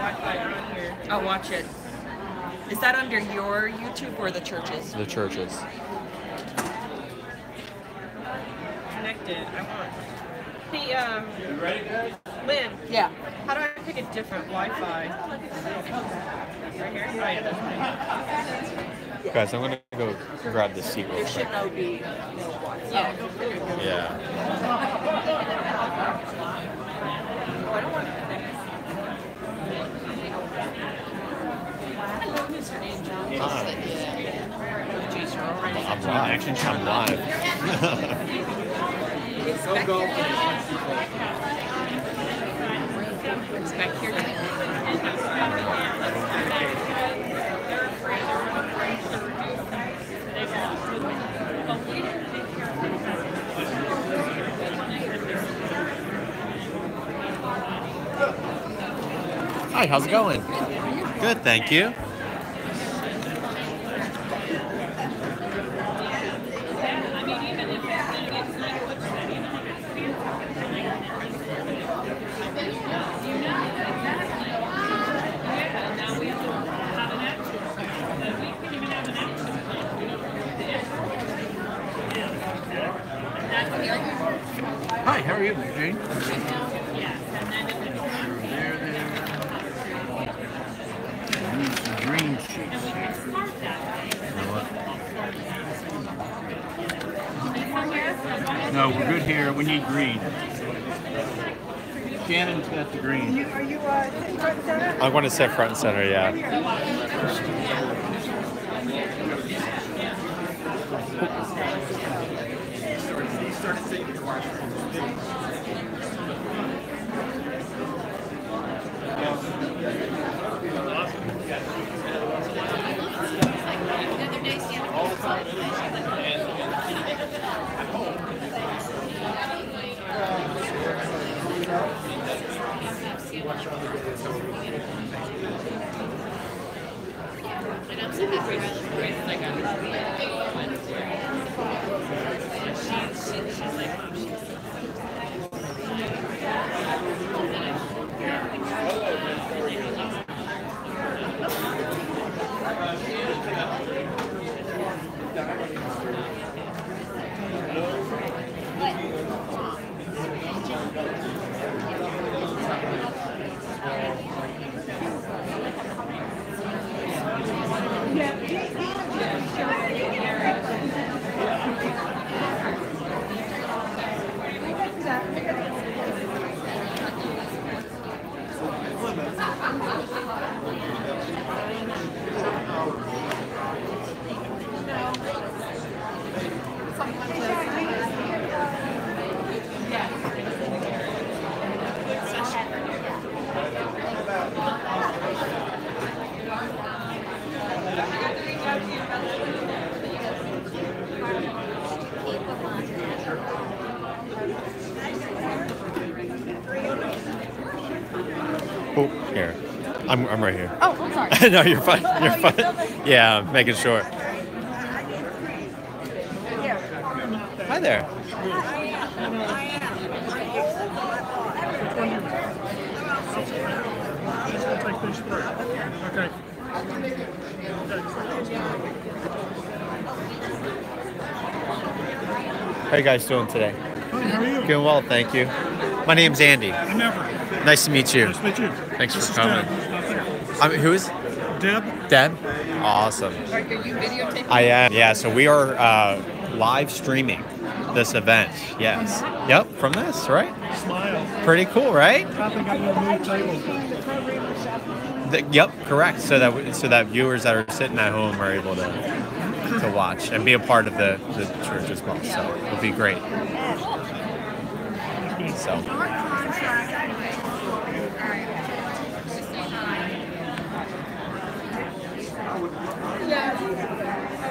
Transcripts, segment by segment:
Wi-Fi on here. I'll watch it. Is that under your YouTube or the church's? The church's. Connected. I want. Hey, Lynn. Yeah. How do I pick a different Wi-Fi? Right here? Oh, yeah, that's right. Guys, I'm gonna go grab the seat real There quick. should now be no Wi-Fi. Yeah, go figure. Yeah. Oh, I don't want to connect. Hello, Mr. Angel. Hi. Jeez, you're already. I'm live. I'm live. Expect here. Hi, how's it going? Good, thank you. Hi, how are you, Jane? Use the green sheets. No, we're good here. We need green. Shannon's got the green. Are you sitting front and center? I want to sit front and center, yeah. Oh, here. I'm right here. Oh, I'm sorry. No, you're fine. You're fine. Yeah, I'm making sure. Hi there. Okay. How you guys doing today? How are you? Doing well, thank you. My name's Andy. I'm Everett. Nice to meet you. Nice to meet you. Thanks This for is coming. Deb. Who is Deb? Deb? Awesome. Are you videotaping? I am. Yeah, so we are live streaming this event. Yes. Yep, from this, right? Smile. Pretty cool, right? I think I got a new table. Yep, correct. So that viewers that are sitting at home are able to watch and be a part of the church as well. So it'll be great. So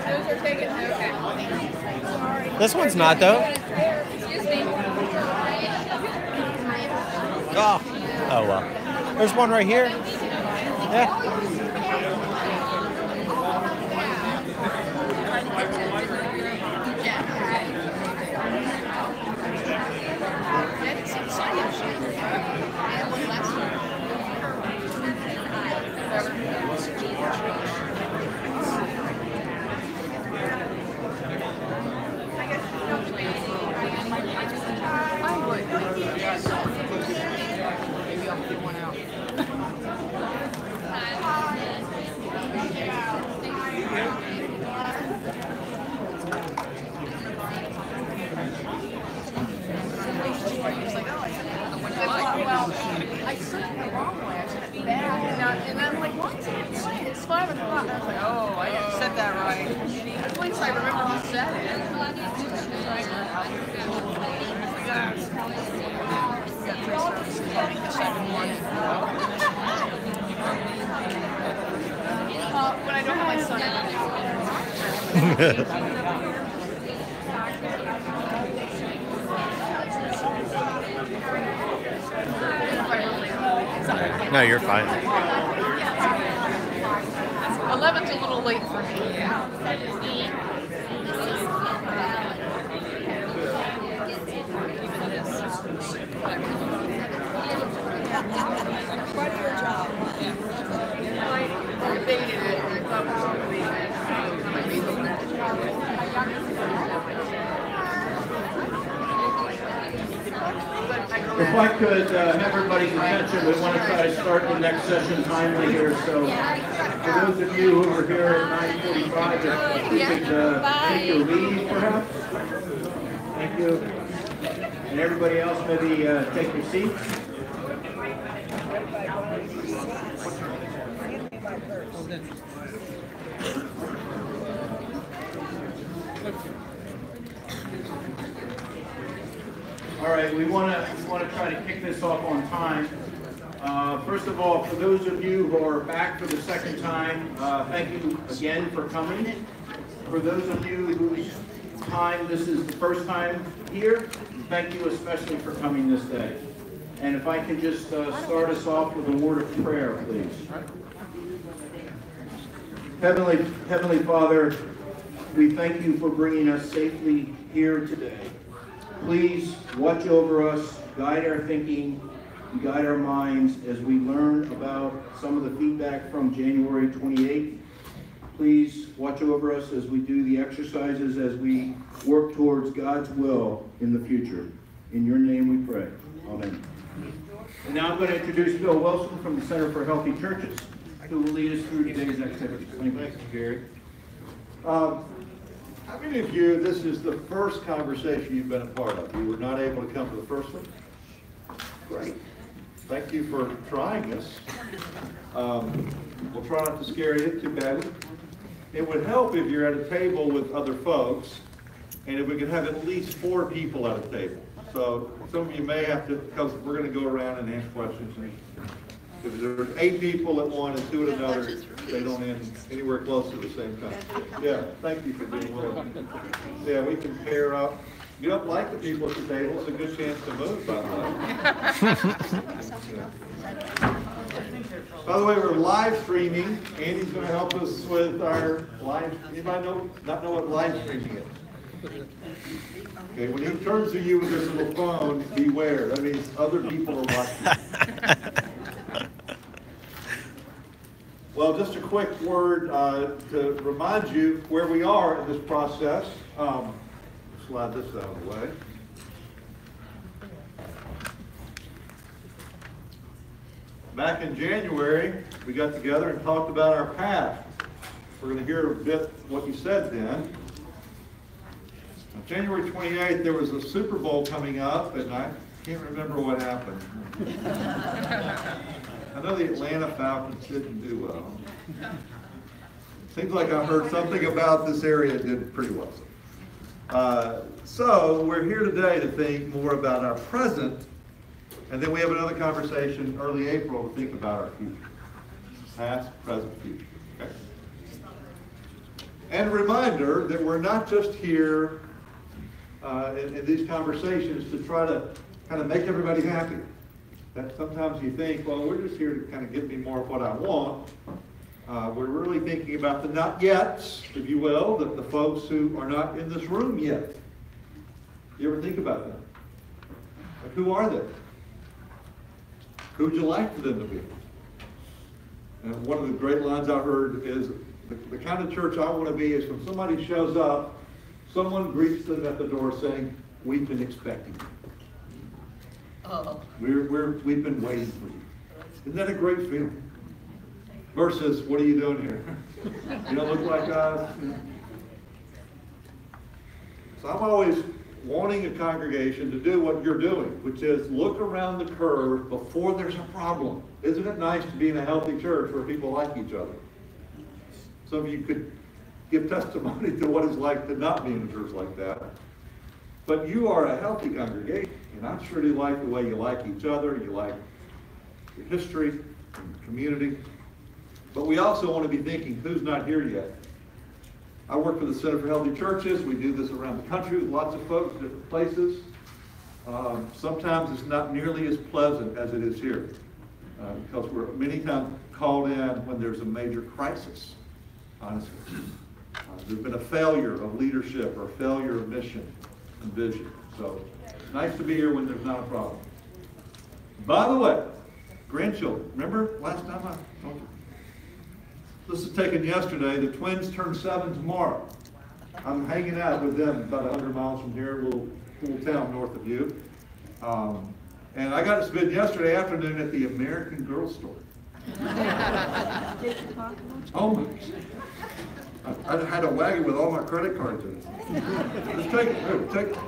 Those are taken. Okay. this one's not though. Excuse me. Oh well. There's one right here. Yeah. It's 5 o'clock. I was like, oh, I didn't set that right. At least I remember who said it. When I don't have my son, No, you're fine. 11's a little late for me. Quite a good job. I debated it. I thought it was going to be If I could have everybody's attention, we want to try to start the next session timely here. So for those of you who are here at 9:45, if you could take your leave perhaps. Thank you. And everybody else maybe take your seats. All right, we want to try to kick this off on time. First of all, for those of you who are back for the second time, thank you again for coming. For those of you whose time this is the first time here, thank you especially for coming this day. And if I can just start us off with a word of prayer, please. Heavenly Father, we thank you for bringing us safely here today. Please watch over us, guide our thinking, and guide our minds as we learn about some of the feedback from January 28th. Please watch over us as we do the exercises, as we work towards God's will in the future. In your name we pray. Amen. And now I'm going to introduce Bill Wilson from the Center for Healthy Churches, who will lead us through today's activities. Thank you, Gary. How many of you, this is the first conversation you've been a part of? You were not able to come to the first one? Great. Thank you for trying this. We'll try not to scare you too badly. It would help if you're at a table with other folks, and if we could have at least 4 people at a table. So some of you may have to, because we're going to go around and ask questions. And if there's 8 people at one and 2 at another, they don't end anywhere close to the same time. Yeah, thank you for being willing. Yeah, we can pair up. You don't like the people at the table, it's a good chance to move, by the way. By the way, we're live streaming. Andy's going to help us with our live. Anybody not know what live streaming is? Okay, when he turns to you with this little phone, beware. That means other people are watching. Well, just a quick word to remind you where we are in this process. Slide this out of the way. Back in January, we got together and talked about our path. We're going to hear a bit what you said then. On January 28th, there was a Super Bowl coming up, and I can't remember what happened. I know the Atlanta Falcons didn't do well. Seems like I heard something about this area did pretty well. So we're here today to think more about our present, and then we have another conversation early April to think about our future. Past, present, future. Okay? And a reminder that we're not just here in these conversations to try to kind of make everybody happy. That sometimes you think, well, we're just here to kind of give me more of what I want. We're really thinking about the not yets, if you will, the folks who are not in this room yet. You ever think about that? Like, who are they? Who would you like for them to be? And one of the great lines I heard is, the kind of church I want to be is when somebody shows up, someone greets them at the door saying, "We've been expecting you. We've been waiting for you." Isn't that a great feeling? Versus, "What are you doing here? You don't look like us." So I'm always wanting a congregation to do what you're doing, which is look around the curve before there's a problem. Isn't it nice to be in a healthy church where people like each other? Some of you could give testimony to what it's like to not be in a church like that. But you are a healthy congregation, and I surely like the way you like each other, you like your history and community. But we also want to be thinking, who's not here yet? I work for the Center for Healthy Churches. We do this around the country with lots of folks, different places. Sometimes it's not nearly as pleasant as it is here because we're many times called in when there's a major crisis, honestly. There's been a failure of leadership or failure of mission and vision. So it's nice to be here when there's not a problem. By the way, grandchildren, remember last time I told you? This is taken yesterday. The twins turn 7 tomorrow. I'm hanging out with them about 100 miles from here, a little town north of you. And I got to spend yesterday afternoon at the American Girl store. Oh my. I had a wagon with all my credit cards in it. Just take it. Here, take it.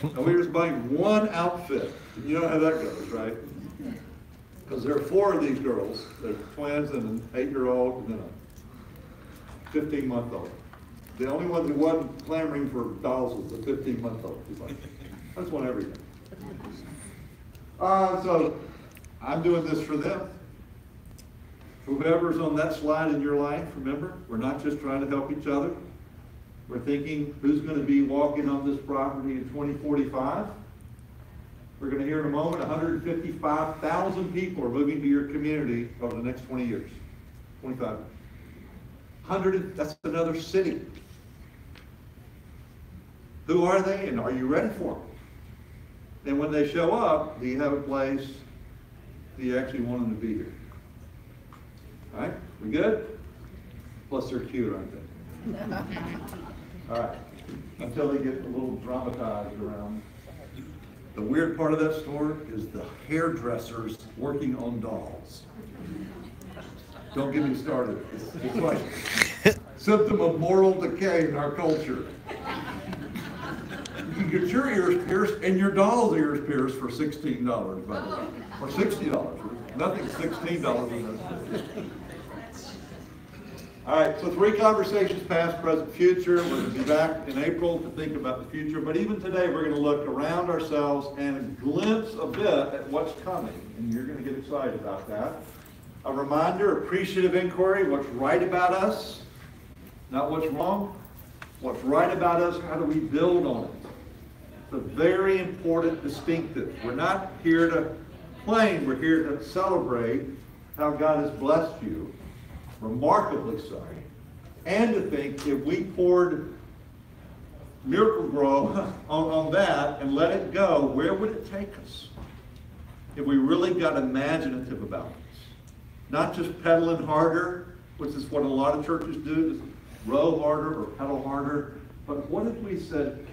And we were just buying one outfit. You know how that goes, right? Because there are 4 of these girls. There's twins and an 8-year-old and then a 15-month-old. The only one who wasn't clamoring for dolls was the 15-month-old. He's like, I just want everything. So I'm doing this for them. Whoever's on that slide in your life, remember, we're not just trying to help each other. We're thinking who's going to be walking on this property in 2045. We're going to hear in a moment 155,000 people are moving to your community over the next 20 years. 25. 100, that's another city. Who are they and are you ready for them? And when they show up, do you have a place? Do you actually want them to be here? All right, we good? Plus they're cute, aren't they? All right, until they get a little dramatized around. The weird part of that store is the hairdressers working on dolls. Don't get me started. It's like symptom of moral decay in our culture. You can get your ears pierced and your doll's ears pierced for $16, by the way, or $60. Nothing's $16 in this. All right, so 3 conversations, past, present, future. We're going to be back in April to think about the future. But even today, we're going to look around ourselves and glimpse a bit at what's coming. And you're going to get excited about that. A reminder, appreciative inquiry, what's right about us, not what's wrong. What's right about us, how do we build on it? It's a very important distinctive. We're not here to complain, we're here to celebrate how God has blessed you. Remarkably so. And to think if we poured Miracle Grow on that and let it go, where would it take us? If we really got imaginative about this. Not just pedaling harder, which is what a lot of churches do, just row harder or pedal harder. But what if we said,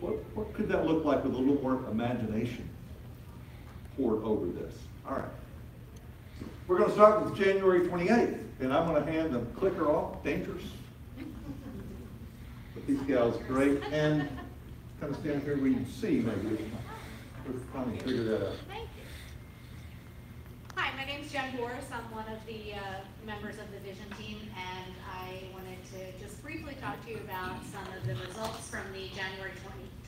what could that look like with a little more imagination poured over this? All right. We're going to start with January 28th. And I'm going to hand the clicker off. Dangerous. But these gals are great. And kind of stand here where you can see, maybe. We're trying to figure that out. Hi, my name's Jen Boris. I'm one of the members of the Vision team, and I wanted to just briefly talk to you about some of the results from the January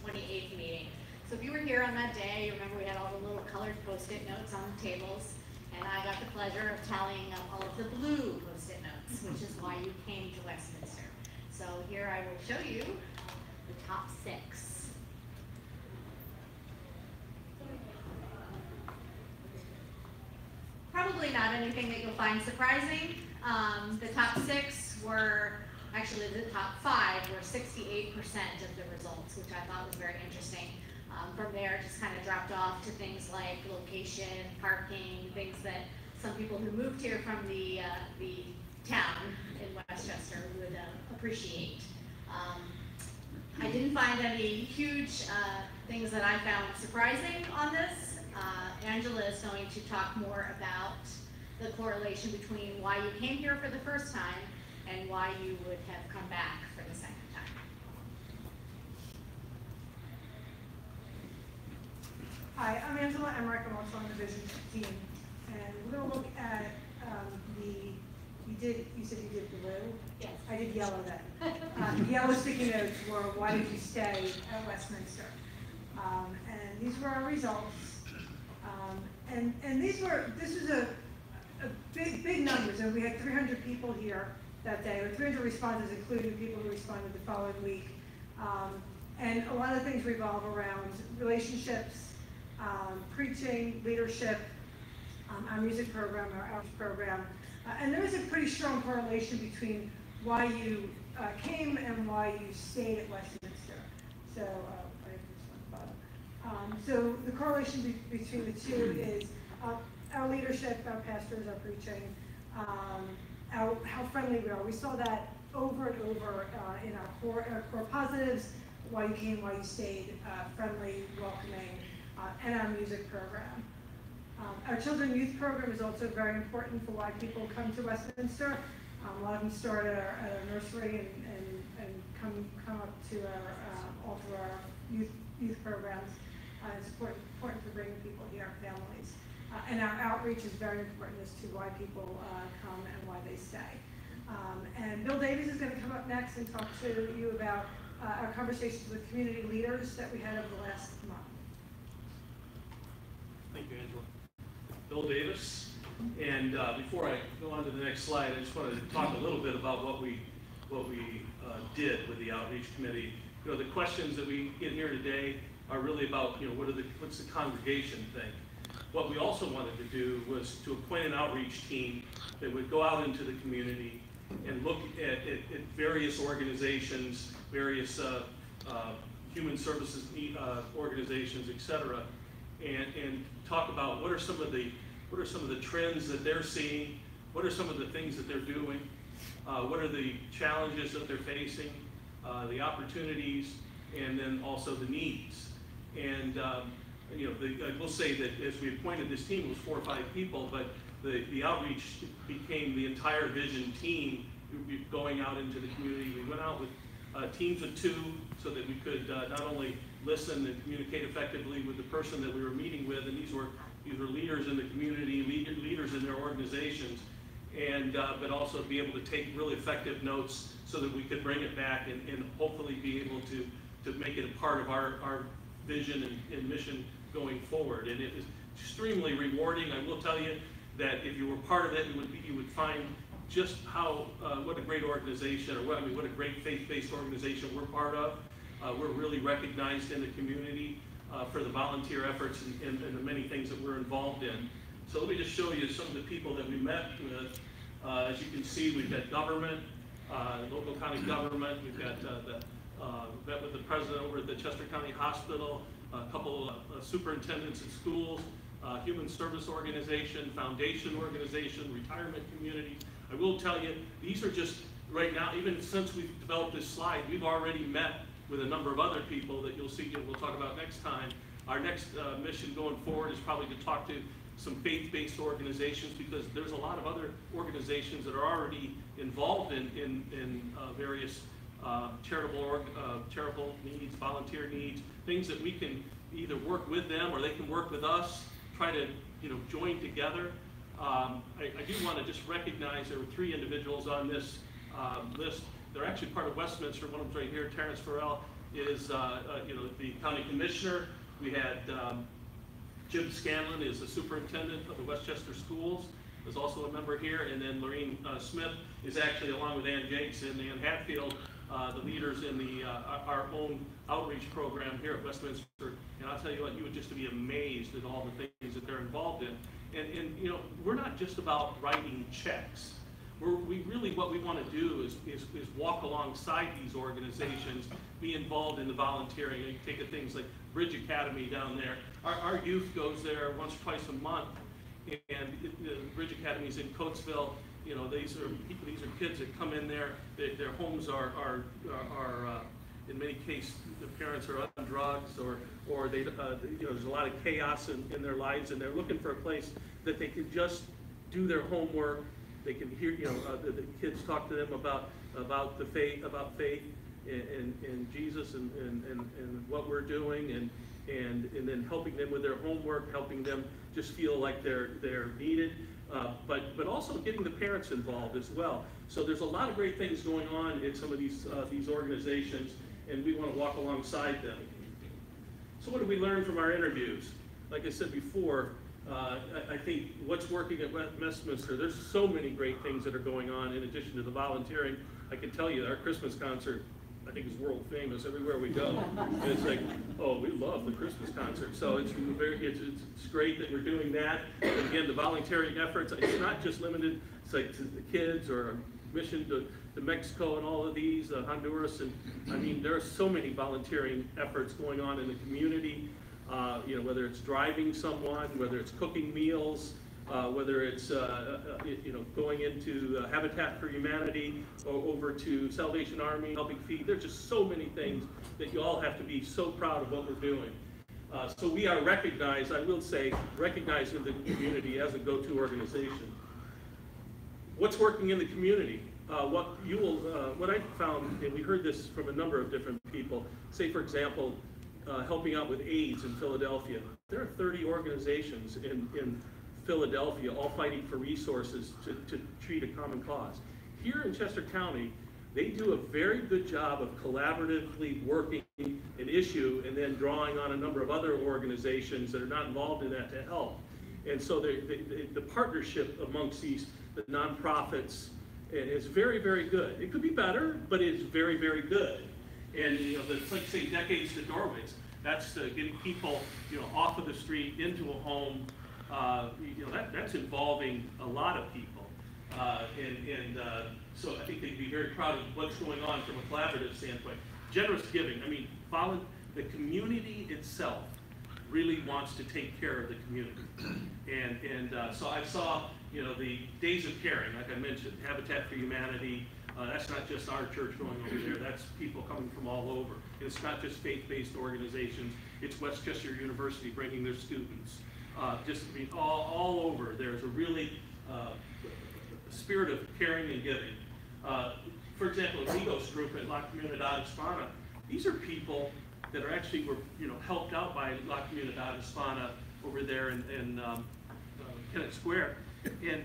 28th meeting. So if you were here on that day, you remember we had all the little colored Post-it notes on the tables. And I got the pleasure of tallying up all of the blue Post-it notes, which is why you came to Westminster. So here I will show you the top 6. Probably not anything that you'll find surprising. The top 6 were, actually the top 5 were 68% of the results, which I thought was very interesting. From there, it just kind of dropped off to things like location, parking, things that some people who moved here from the town in Westchester would appreciate. I didn't find any huge things that I found surprising on this. Angela is going to talk more about the correlation between why you came here for the first time and why you would have come back for the second time. Hi, I'm Angela Emmerich. I'm also on the vision team. And we're going to look at you said you did blue? Yes. I did yellow then. The yellow sticky notes were, why did you stay at Westminster? And these were our results. And this was a big numbers. And we had 300 people here that day, or 300 respondents, including the people who responded the following week. And a lot of things revolve around relationships, preaching, leadership, our music program, our outreach program. And there is a pretty strong correlation between why you came and why you stayed at Westminster. So, I have this one bottom. So the correlation between the two is our leadership, our pastors, our preaching, how friendly we are. We saw that over and over in our core positives, why you came, why you stayed, friendly, welcoming, and our music program. Our children and youth program is also very important for why people come to Westminster. A lot of them start at our nursery and come up to all through our youth programs. It's important for bringing people here, families. And our outreach is very important as to why people come and why they stay. And Bill Davies is going to come up next and talk to you about our conversations with community leaders that we had over the last month. Thank you, Angela. Bill Davis, and before I go on to the next slide, I just wanted to talk a little bit about what we did with the outreach committee. You know, the questions that we get here today are really about, you know, what's the congregation think. What we also wanted to do was to appoint an outreach team that would go out into the community and look at various organizations, various human services organizations, etc., and talk about what are some of the trends that they're seeing, what are some of the things that they're doing, what are the challenges that they're facing, the opportunities, and then also the needs. And you know, I will say that as we appointed this team, it was 4 or 5 people, but the outreach became the entire vision team going out into the community. We went out with teams of 2 so that we could not only listen and communicate effectively with the person that we were meeting with, and these were leaders in the community, leaders in their organizations, and but also be able to take really effective notes so that we could bring it back and hopefully be able to make it a part of our vision and mission going forward. And it is extremely rewarding. I will tell you that if you were part of it, you would find just how what a great organization, or what a great faith-based organization we're part of. We're really recognized in the community for the volunteer efforts and the many things that we're involved in. So let me just show you some of the people that we met with. As you can see, we've got government, local county government. We've got met with the president over at the Chester County Hospital, a couple superintendents at schools, human service organization, foundation organization, retirement community. I will tell you, these are just, right now, even since we've developed this slide, we've already met with a number of other people that you'll see, we'll talk about next time. Our next mission going forward is probably to talk to some faith-based organizations, because there's a lot of other organizations that are already involved in various charitable needs, volunteer needs, things that we can either work with them or they can work with us, try to join together. I do want to just recognize there were 3 individuals on this list. They're actually part of Westminster. One of them's right here. Terrence Farrell is the county commissioner. We had Jim Scanlon is the superintendent of the Westchester schools, is also a member here, and then Lorene Smith is actually, along with Ann Jakes and Ann Hatfield, the leaders in our own outreach program here at Westminster. And I'll tell you what, you would just be amazed at all the things that they're involved in. And we're not just about writing checks. We really, what we want to do is walk alongside these organizations, be involved in the volunteering. You take things like Bridge Academy down there. Our youth goes there once or twice a month, and Bridge Academy is in Coatesville. These are kids that come in there. Their homes are in many cases, the parents are on drugs, or they there's a lot of chaos in their lives, and they're looking for a place that they can just do their homework. They can hear, the kids talk to them about the faith, and Jesus, and what we're doing, and then helping them with their homework, helping them just feel like they're needed, but also getting the parents involved as well. So there's a lot of great things going on in some of these organizations, and we want to walk alongside them. So what did we learn from our interviews? Like I said before, I think what's working at Westminster, there's so many great things that are going on in addition to the volunteering. I can tell you our Christmas concert, I think, is world famous everywhere we go. And it's like, oh, we love the Christmas concert. So it's great that we're doing that. And again, the volunteering efforts, it's not just limited, it's like to the kids or mission to Mexico and all of these, Honduras, and I mean, there are so many volunteering efforts going on in the community. You know, whether it's driving someone, whether it's cooking meals, whether it's you know, going into Habitat for Humanity or over to Salvation Army, helping feed. There's just so many things that you all have to be so proud of what we're doing. So we are recognized, I will say, recognized in the community as a go-to organization. What's working in the community? What I found, and we heard this from a number of different people, say for example, helping out with AIDS in Philadelphia. There are 30 organizations in Philadelphia all fighting for resources to treat a common cause. Here in Chester County, they do a very good job of collaboratively working an issue and then drawing on a number of other organizations that are not involved in that to help. And so the partnership amongst the nonprofits is very, very good. It could be better, but it's very, very good. And you know, it's like saying decades to doorways. That's getting people, you know, off of the street into a home. You know, that's involving a lot of people. So I think they'd be very proud of what's going on from a collaborative standpoint. Generous giving. I mean, the community itself really wants to take care of the community. So I saw, you know, the Days of Caring, like I mentioned, Habitat for Humanity. That's not just our church going over there, that's people coming from all over. It's not just faith-based organizations, it's Westchester University bringing their students. Just, I mean, all over, there's a really spirit of caring and giving. For example, the Amigos group at La Comunidad Hispana, these are people that are actually were, you know, helped out by La Comunidad Hispana over there in Kennett Square. And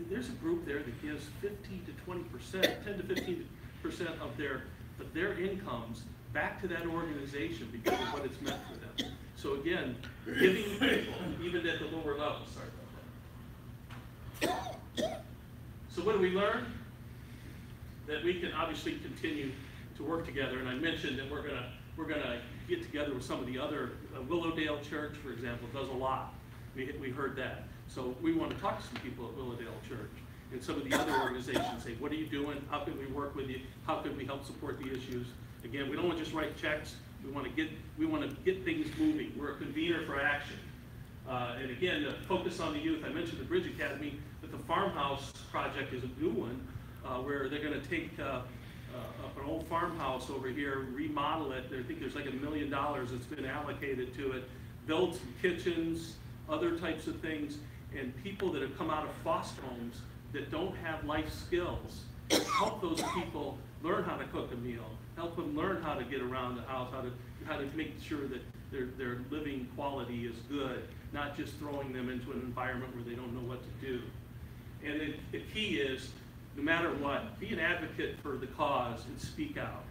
there's a group there that gives 15 to 20%, 10 to 15% of their incomes back to that organization because of what it's meant for them. So again, giving people, even at the lower levels. Sorry about that. So what do we learn? That we can obviously continue to work together. And I mentioned that we're gonna get together with some of the other, Willowdale Church, for example, does a lot. We heard that. So we want to talk to some people at Willowdale Church and some of the other organizations, say, what are you doing? How can we work with you? How can we help support the issues? Again, we don't want to just write checks. We want to get things moving. We're a convener for action. And again, the focus on the youth. I mentioned the Bridge Academy, but the farmhouse project is a new one where they're going to take an old farmhouse over here, remodel it. I think there's like $1 million that's been allocated to it, build some kitchens, other types of things, and people that have come out of foster homes that don't have life skills, help those people learn how to cook a meal, help them learn how to get around the house, how to make sure that their living quality is good, not just throwing them into an environment where they don't know what to do. And the key is, no matter what, be an advocate for the cause and speak out.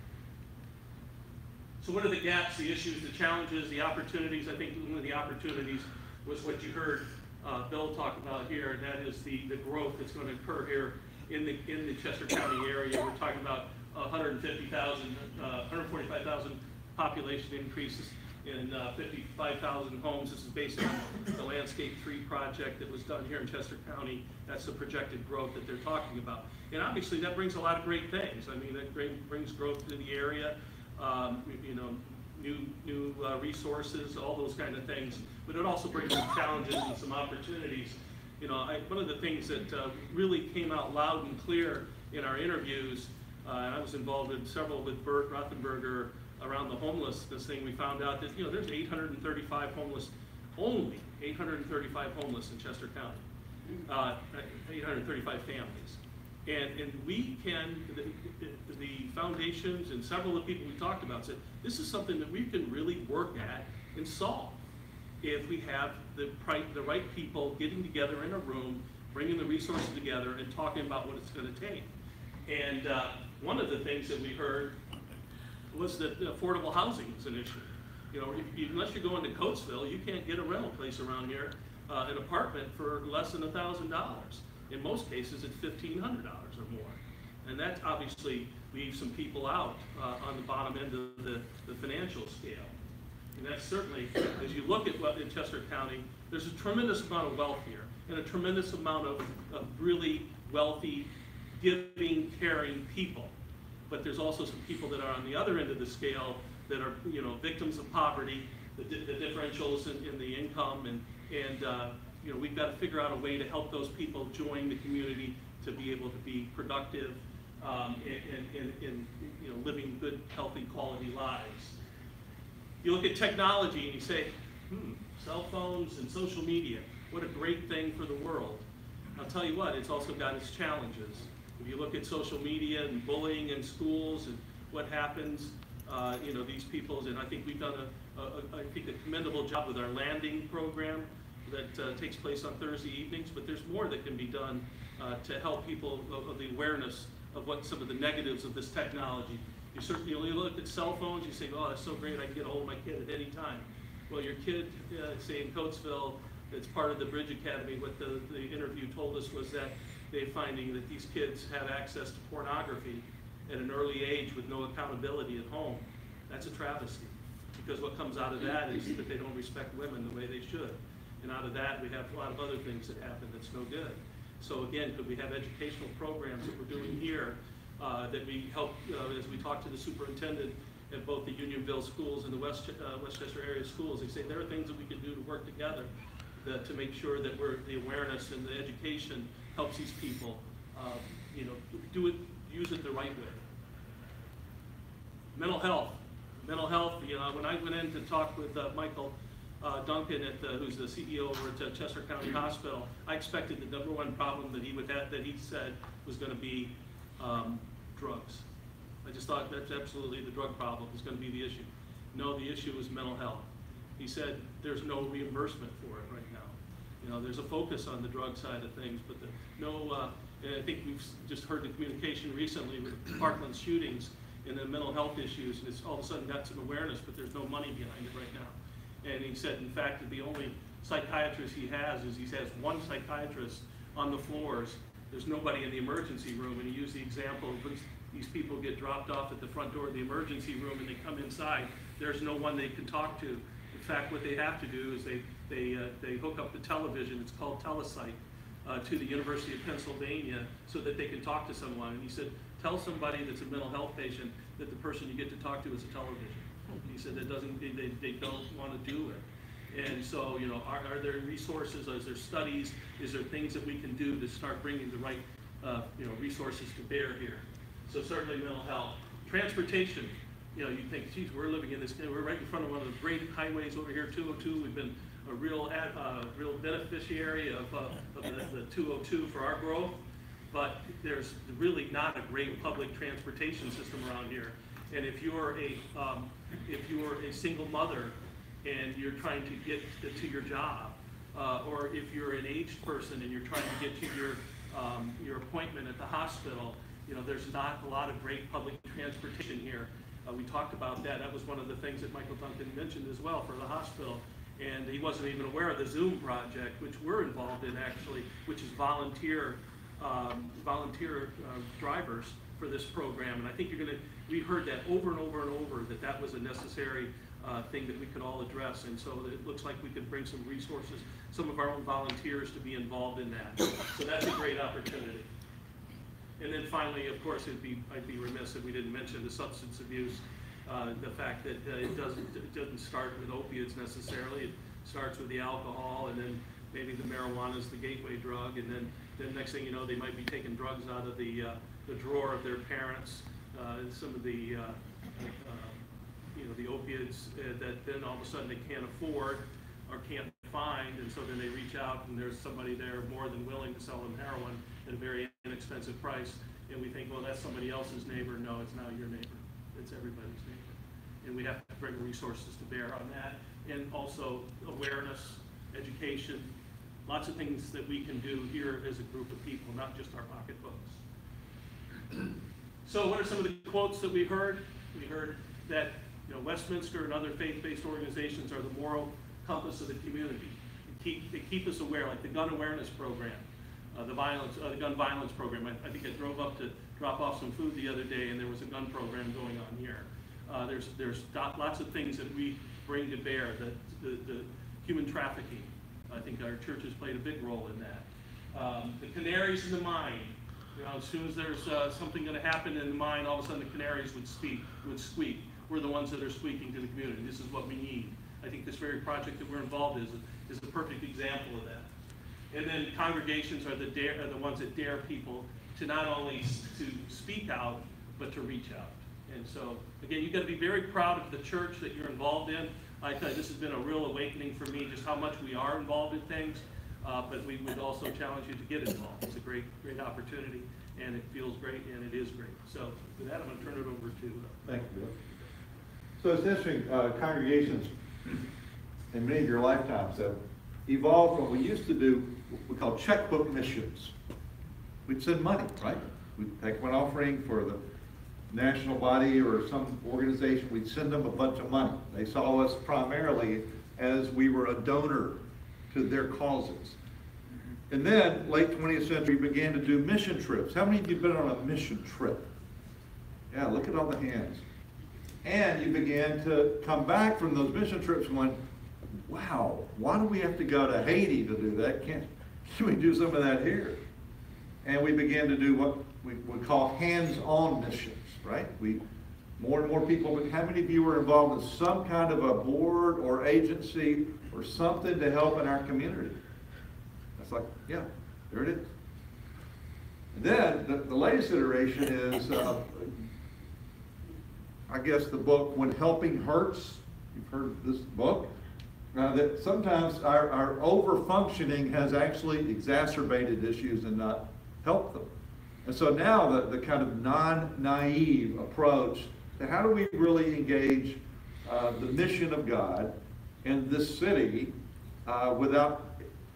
So what are the gaps, the issues, the challenges, the opportunities? I think one of the opportunities was what you heard Bill talk about here, and that is the growth that's going to occur here in the Chester County area. We're talking about 145,000 population increases in 55,000 homes. This is based on the Landscape 3 project that was done here in Chester County. That's the projected growth that they're talking about. And obviously that brings a lot of great things. I mean, that brings growth to the area, you know, new resources, all those kind of things. But it also brings some challenges and some opportunities. You know, one of the things that really came out loud and clear in our interviews, and I was involved in several with Bert Rothenberger around the homelessness thing. We found out that, you know, there's 835 homeless, only 835 homeless in Chester County, 835 families. And we can, the foundations and several of the people we talked about said, this is something that we can really work at and solve if we have the right people getting together in a room, bringing the resources together and talking about what it's going to take. And one of the things that we heard was that affordable housing is an issue. You know, unless you're going to Coatesville, you can't get a rental place around here, an apartment for less than $1,000. In most cases, it's $1,500 or more. And that obviously leaves some people out on the bottom end of the financial scale. And that's certainly, as you look at what in Chester County, there's a tremendous amount of wealth here and a tremendous amount of really wealthy, giving, caring people. But there's also some people that are on the other end of the scale that are, you know, victims of poverty, the differentials in the income, and you know, we've got to figure out a way to help those people join the community to be able to be productive and you know, living good, healthy, quality lives. You look at technology and you say, cell phones and social media, what a great thing for the world. I'll tell you what, it's also got its challenges. If you look at social media and bullying in schools and what happens, you know, these people, and I think we've done a commendable job with our landing program that takes place on Thursday evenings, but there's more that can be done to help people of the awareness of what some of the negatives of this technology. You certainly look at cell phones, you say, oh, that's so great, I can get a hold of my kid at any time. Well, your kid, say in Coatesville, it's part of the Bridge Academy, what the interview told us was that they're finding that these kids have access to pornography at an early age with no accountability at home. That's a travesty, because what comes out of that is that they don't respect women the way they should. And out of that, we have a lot of other things that happen that's no good. So again, could we have educational programs that we're doing here that we help, as we talk to the superintendent at both the Unionville schools and the Westchester area schools, they say there are things that we can do to work together to make sure that the awareness and the education helps these people, you know, use it the right way. Mental health. Mental health, you know, when I went in to talk with Michael Duncan, who's the CEO over at Chester County Hospital, I expected the #1 problem that he would have, that he said was going to be drugs. I just thought that's absolutely the drug problem is going to be the issue. No, the issue is mental health. He said there's no reimbursement for it right now. You know, there's a focus on the drug side of things, but and I think we've just heard the communication recently with Parkland shootings and the mental health issues, and it's all of a sudden got some awareness, but there's no money behind it right now. And he said, in fact, that the only psychiatrist he has one psychiatrist on the floors. There's nobody in the emergency room, and he used the example of when these people get dropped off at the front door of the emergency room and they come inside, there's no one they can talk to. In fact, what they have to do is they hook up the television, it's called Telesite, to the University of Pennsylvania so that they can talk to someone. And he said, tell somebody that's a mental health patient that the person you get to talk to is a television. He said that they don't want to do it. And so, you know, are there resources, is there studies, is there things that we can do to start bringing the right, you know, resources to bear here? So certainly mental health. Transportation, you know, you think, geez, we're living in this, we're right in front of one of the great highways over here, 202. We've been a real beneficiary of the 202 for our growth, but there's really not a great public transportation system around here. And if you're a single mother and you're trying to get to your job, or if you're an aged person and you're trying to get to your appointment at the hospital, you know, there's not a lot of great public transportation here. We talked about that. That was one of the things that Michael Duncan mentioned as well for the hospital. And he wasn't even aware of the Zoom project, which we're involved in actually, which is volunteer drivers for this program. And I think we heard that over and over and over, that was a necessary thing that we could all address. And so it looks like we could bring some resources, some of our own volunteers to be involved in that. So that's a great opportunity. And then finally, of course, I'd be remiss if we didn't mention the substance abuse, the fact that it doesn't start with opiates necessarily. It starts with the alcohol, and then maybe the marijuana is the gateway drug, and then the next thing you know, they might be taking drugs out of the drawer of their parents. Some of the you know, the opiates that then all of a sudden they can't afford or can't find, and so then they reach out and there's somebody there more than willing to sell them heroin at a very inexpensive inexpensive price, and we think, well, that's somebody else's neighbor. No, it's not your neighbor. It's everybody's neighbor. And we have to bring resources to bear on that, and also awareness, education, lots of things that we can do here as a group of people, not just our pocketbooks. So what are some of the quotes that we heard? We heard that Westminster and other faith-based organizations are the moral compass of the community. They keep us aware, like the gun awareness program, the gun violence program. I think I drove up to drop off some food the other day, and there was a gun program going on here. There's lots of things that we bring to bear. The human trafficking, I think our church has played a big role in that. The canaries in the mine. As soon as there's something going to happen in the mine, all of a sudden the canaries would squeak. We're the ones that are squeaking to the community. This is what we need. I think this very project that we're involved in is a perfect example of that. And then congregations are the ones that dare people to not only to speak out, but to reach out. And so, again, you've got to be very proud of the church that you're involved in. I tell you, this has been a real awakening for me, just how much we are involved in things. But we would also challenge you to get involved. It's a great opportunity, and it feels great, and it is great. So with that, I'm going to turn it over to... Thank you, Bill. So it's interesting, congregations in many of your lifetimes have evolved from what we used to do, what we call checkbook missions. We'd send money, right? We'd take an offering for the national body or some organization. We'd send them a bunch of money. They saw us primarily as we were a donor to their causes. And then, late 20th century, began to do mission trips. How many of you have been on a mission trip? Yeah, look at all the hands. And you began to come back from those mission trips going, wow, why do we have to go to Haiti to do that? Can we do some of that here? And we began to do what we would call hands-on missions, right? More and more people, but how many of you were involved with some kind of a board or agency or something to help in our community? That's like, yeah, there it is. And then the latest iteration is, I guess, the book When Helping Hurts. You've heard this book. That sometimes our over-functioning has actually exacerbated issues and not helped them. And so now the kind of non-naive approach to how do we really engage the mission of God in this city without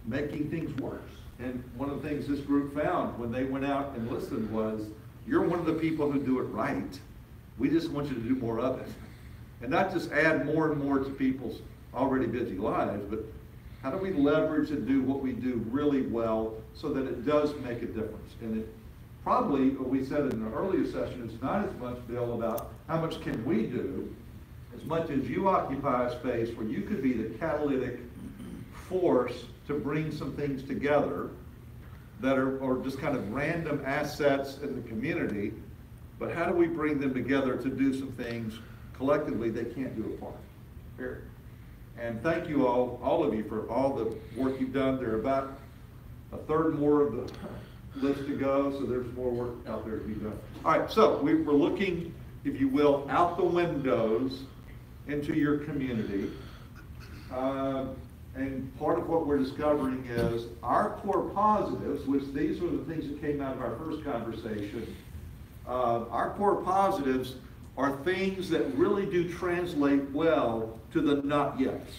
making things worse. And one of the things this group found when they went out and listened was, you're one of the people who do it right. We just want you to do more of it. And not just add more and more to people's already busy lives, but how do we leverage and do what we do really well so that it does make a difference? And it probably, what we said in the earlier session, it's not as much, Bill, about how much can we do, as much as you occupy a space where you could be the catalytic force to bring some things together that are just kind of random assets in the community, but how do we bring them together to do some things collectively they can't do apart? Period. And thank you all of you for all the work you've done. There are about a third more of the list to go, so there's more work out there to be done. All right, so we're looking, if you will, out the windows into your community. And part of what we're discovering is our core positives, which these were the things that came out of our first conversation. Our core positives are things that really do translate well to the not yets.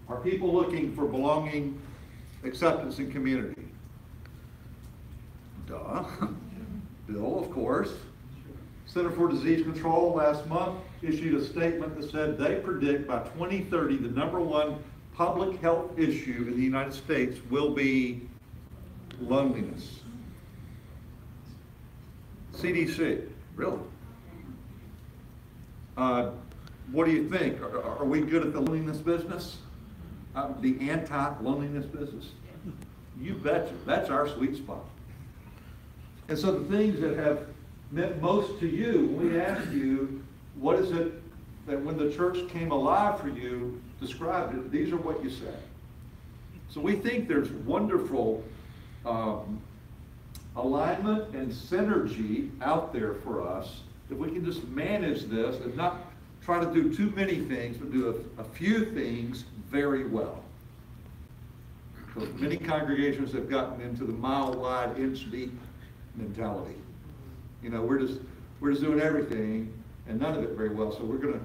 Are people looking for belonging, acceptance, and community? Duh. Bill, of course. Center for Disease Control last month issued a statement that said they predict by 2030 the #1 public health issue in the United States will be loneliness. CDC, really? What do you think? Are we good at the loneliness business? The anti-loneliness business? You betcha. That's our sweet spot. And so the things that have meant most to you, when we asked you, what is it that when the church came alive for you, described it, these are what you said. So we think there's wonderful alignment and synergy out there for us if we can just manage this and not try to do too many things, but do a few things very well. Because many congregations have gotten into the mile wide, inch deep mentality. You know, we're just doing everything and none of it very well. So we're going to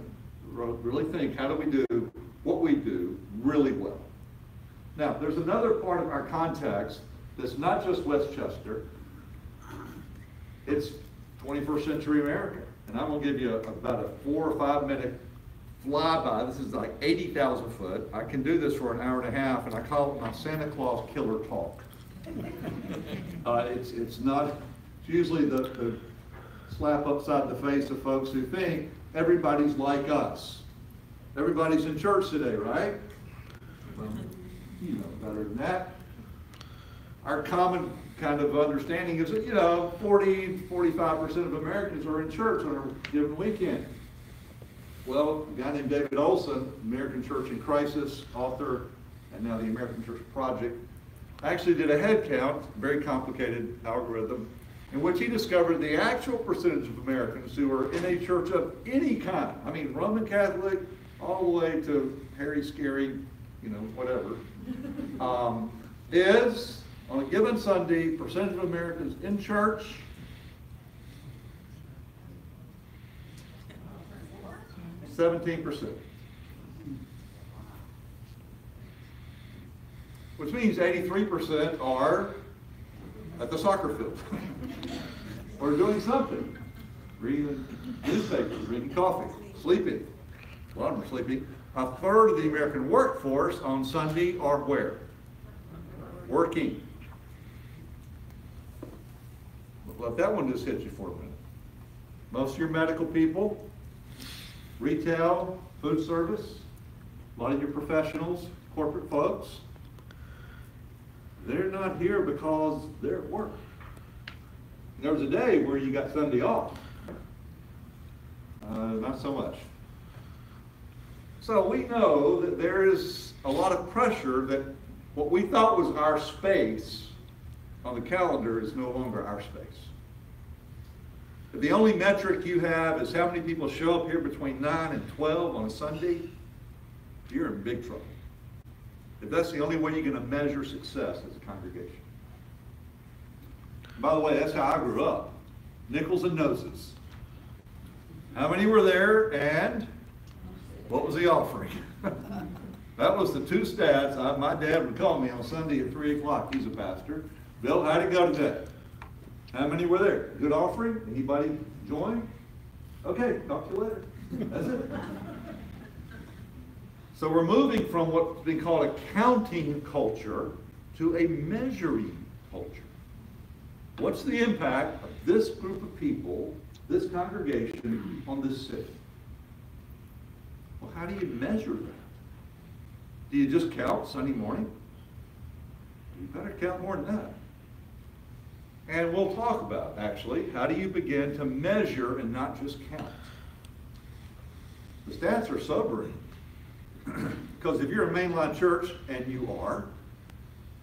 really think, how do we do what we do really well? Now, there's another part of our context that's not just Westchester. It's 21st century America. And I'm going to give you about a 4 or 5 minute flyby. This is like 80,000 foot. I can do this for an hour and a half, and I call it my Santa Claus killer talk. It's usually the slap upside the face of folks who think everybody's like us. Everybody's in church today, right? Well, you know better than that. Our common kind of understanding is that, 40-45% of Americans are in church on a given weekend. Well, a guy named David Olson, American Church in Crisis, author, and now the American Church Project, actually did a head count, very complicated algorithm, in which he discovered the actual percentage of Americans who are in a church of any kind, I mean Roman Catholic, all the way to hairy, scary, whatever, is, on a given Sunday, percentage of Americans in church, 17%. Which means 83% are at the soccer field. Or doing something. Reading newspapers, drinking coffee, sleeping. A lot of them are sleeping. A third of the American workforce on Sunday are where? Working. Let that one just hit you for a minute. Most of your medical people, retail, food service, a lot of your professionals, corporate folks, they're not here because they're at work. There was a day where you got Sunday off. Not so much. So we know that there is a lot of pressure that what we thought was our space on the calendar is no longer our space. If the only metric you have is how many people show up here between 9 and 12 on a Sunday, you're in big trouble. If that's the only way you're going to measure success as a congregation. By the way, that's how I grew up. Nickels and noses. How many were there and what was the offering? That was the two stats. My dad would call me on Sunday at 3 o'clock. He's a pastor. Bill, how'd it go today? How many were there? Good offering? Anybody join? Okay, talk to you later. That's it. So we're moving from what's been called a counting culture to a measuring culture. What's the impact of this group of people, this congregation, on this city? Well, how do you measure that? Do you just count Sunday morning? You better count more than that. And we'll talk about, actually, how do you begin to measure and not just count? The stats are sobering. Because if you're a mainline church, and you are,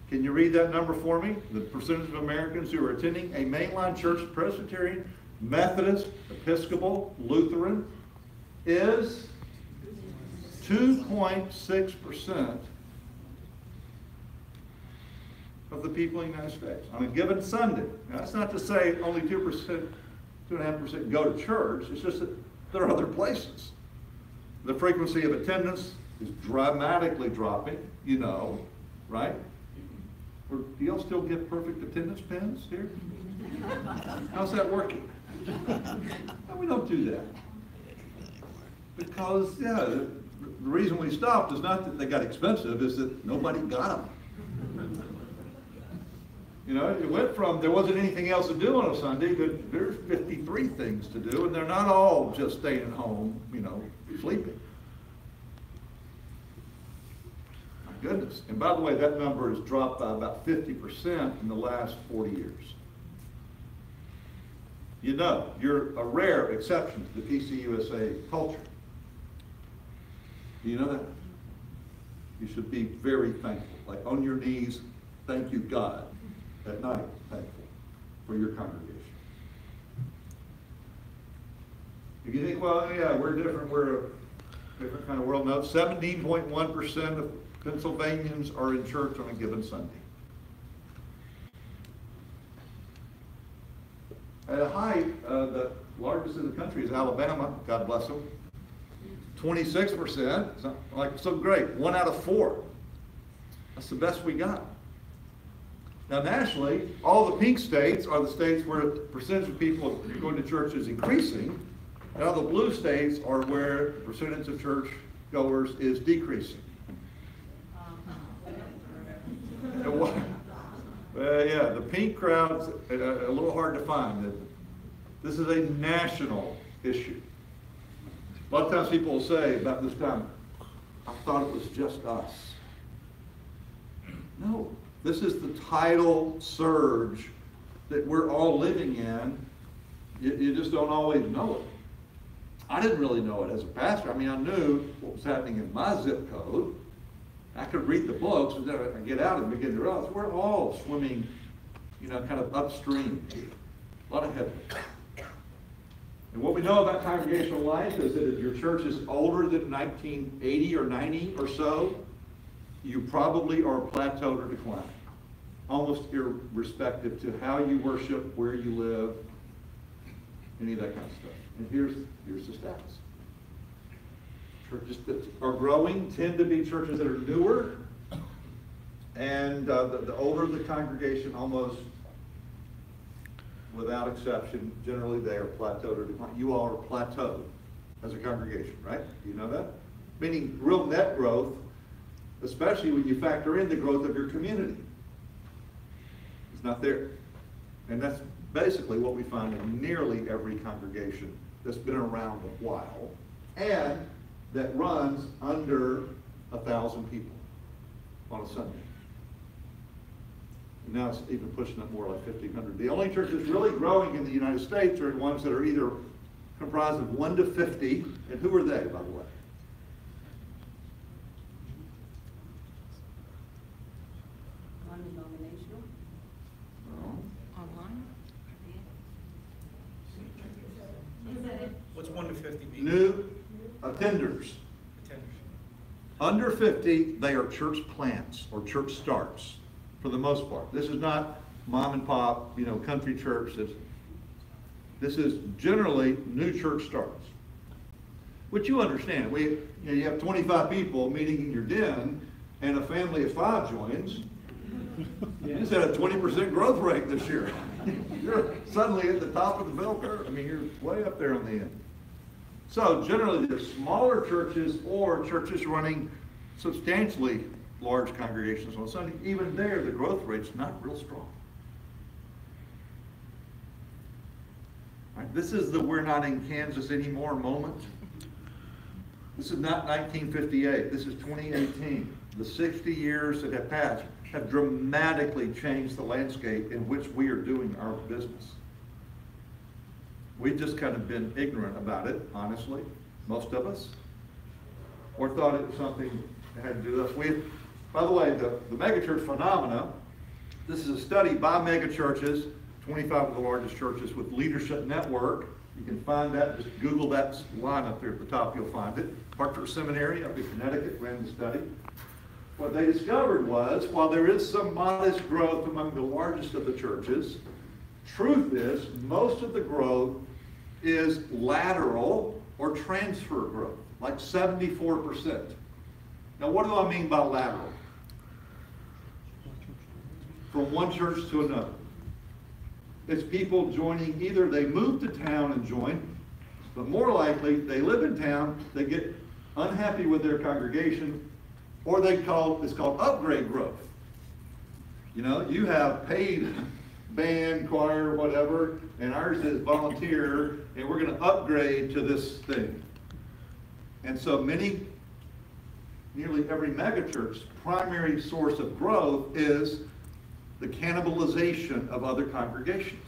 can you read that number for me? The percentage of Americans who are attending a mainline church, Presbyterian, Methodist, Episcopal, Lutheran, is 2.6% of the people in the United States on a given Sunday. Now, that's not to say only 2%, 2.5% go to church. It's just that there are other places. The frequency of attendance is dramatically dropping, right? Or do y'all still get perfect attendance pins here? How's that working? No, we don't do that. Because, the reason we stopped is not that they got expensive, is that nobody got them. It went from there wasn't anything else to do on a Sunday, but there's 53 things to do, and they're not all just staying at home, sleeping. My goodness. And by the way, that number has dropped by about 50% in the last 40 years. You're a rare exception to the PCUSA culture. Do you know that? You should be very thankful. Like on your knees, thank you, God. At night, thankful for your congregation. If you think, well, yeah, we're different, we're a different kind of world. No, 17.1% of Pennsylvanians are in church on a given Sunday? At a height, the largest in the country is Alabama, God bless them. 26%, so great, 1 out of 4. That's the best we got. Now nationally, all the pink states are the states where the percentage of people going to church is increasing, and all the blue states are where the percentage of church goers is decreasing. Yeah, the pink crowd's a little hard to find. This is a national issue. A lot of times people will say about this time, I thought it was just us. No, this is the tidal surge that we're all living in. You just don't always know it. I didn't really know it as a pastor. I mean, I knew what was happening in my zip code. I could read the books, and then I get out and begin to realize we're all swimming, kind of upstream. A lot of headwinds. And what we know about congregational life is that if your church is older than 1980 or 90 or so, you probably are plateaued or declining, almost irrespective to how you worship, where you live, any of that kind of stuff. And here's the stats. Churches that are growing tend to be churches that are newer, and the older the congregation, almost without exception, generally they are plateaued or declining. You all are plateaued as a congregation, right? Do you know that? Meaning real net growth, especially when you factor in the growth of your community. It's not there. And that's basically what we find in nearly every congregation that's been around a while and that runs under 1,000 people on a Sunday. And now it's even pushing up more like 1,500. The only churches really growing in the United States are ones that are either comprised of 1 to 50, and who are they, by the way? Non-denominational. Online? What's 1 to 50 mean? New attenders. Under 50, they are church plants or church starts for the most part. This is not mom and pop, country church. This is generally new church starts. Which you understand. You have 25 people meeting in your den and a family of 5 joins. You just had a 20% growth rate this year. You're suddenly at the top of the bell curve. I mean, you're way up there on the end. So generally, there's smaller churches or churches running substantially large congregations on Sunday. Even there, the growth rate's not real strong. Right? This is the "we're not in Kansas anymore" moment. This is not 1958. This is 2018. The 60 years that have passed have dramatically changed the landscape in which we are doing our business. We've just kind of been ignorant about it, honestly, most of us, or thought it was something that had to do with us. By the way, the megachurch phenomena, this is a study by megachurches, 25 of the largest churches with Leadership Network. You can find that, just Google that line up there at the top, you'll find it. Parker Seminary up in Connecticut ran the study. What they discovered was, while there is some modest growth among the largest of the churches, truth is, most of the growth is lateral or transfer growth, like 74%. Now, what do I mean by lateral? From one church to another. It's people joining, either they move to town and join, but more likely they live in town, they get unhappy with their congregation, or it's called upgrade growth. You have paid band, choir, whatever, and ours is volunteer, and we're going to upgrade to this thing. And so nearly every megachurch's primary source of growth is the cannibalization of other congregations.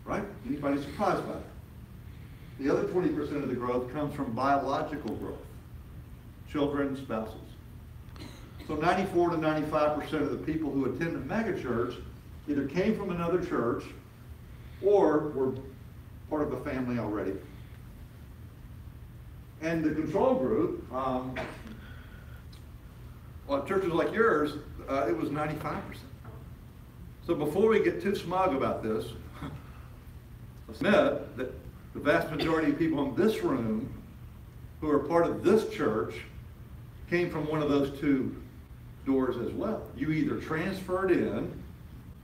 Right? Anybody surprised by that? The other 20% of the growth comes from biological growth. Children, spouses. So 94 to 95% of the people who attend a megachurch either came from another church or were part of a family already. And the control group, Well, churches like yours, it was 95%. So before we get too smug about this, let's admit that the vast majority of people in this room who are part of this church came from one of those two doors as well. You either transferred in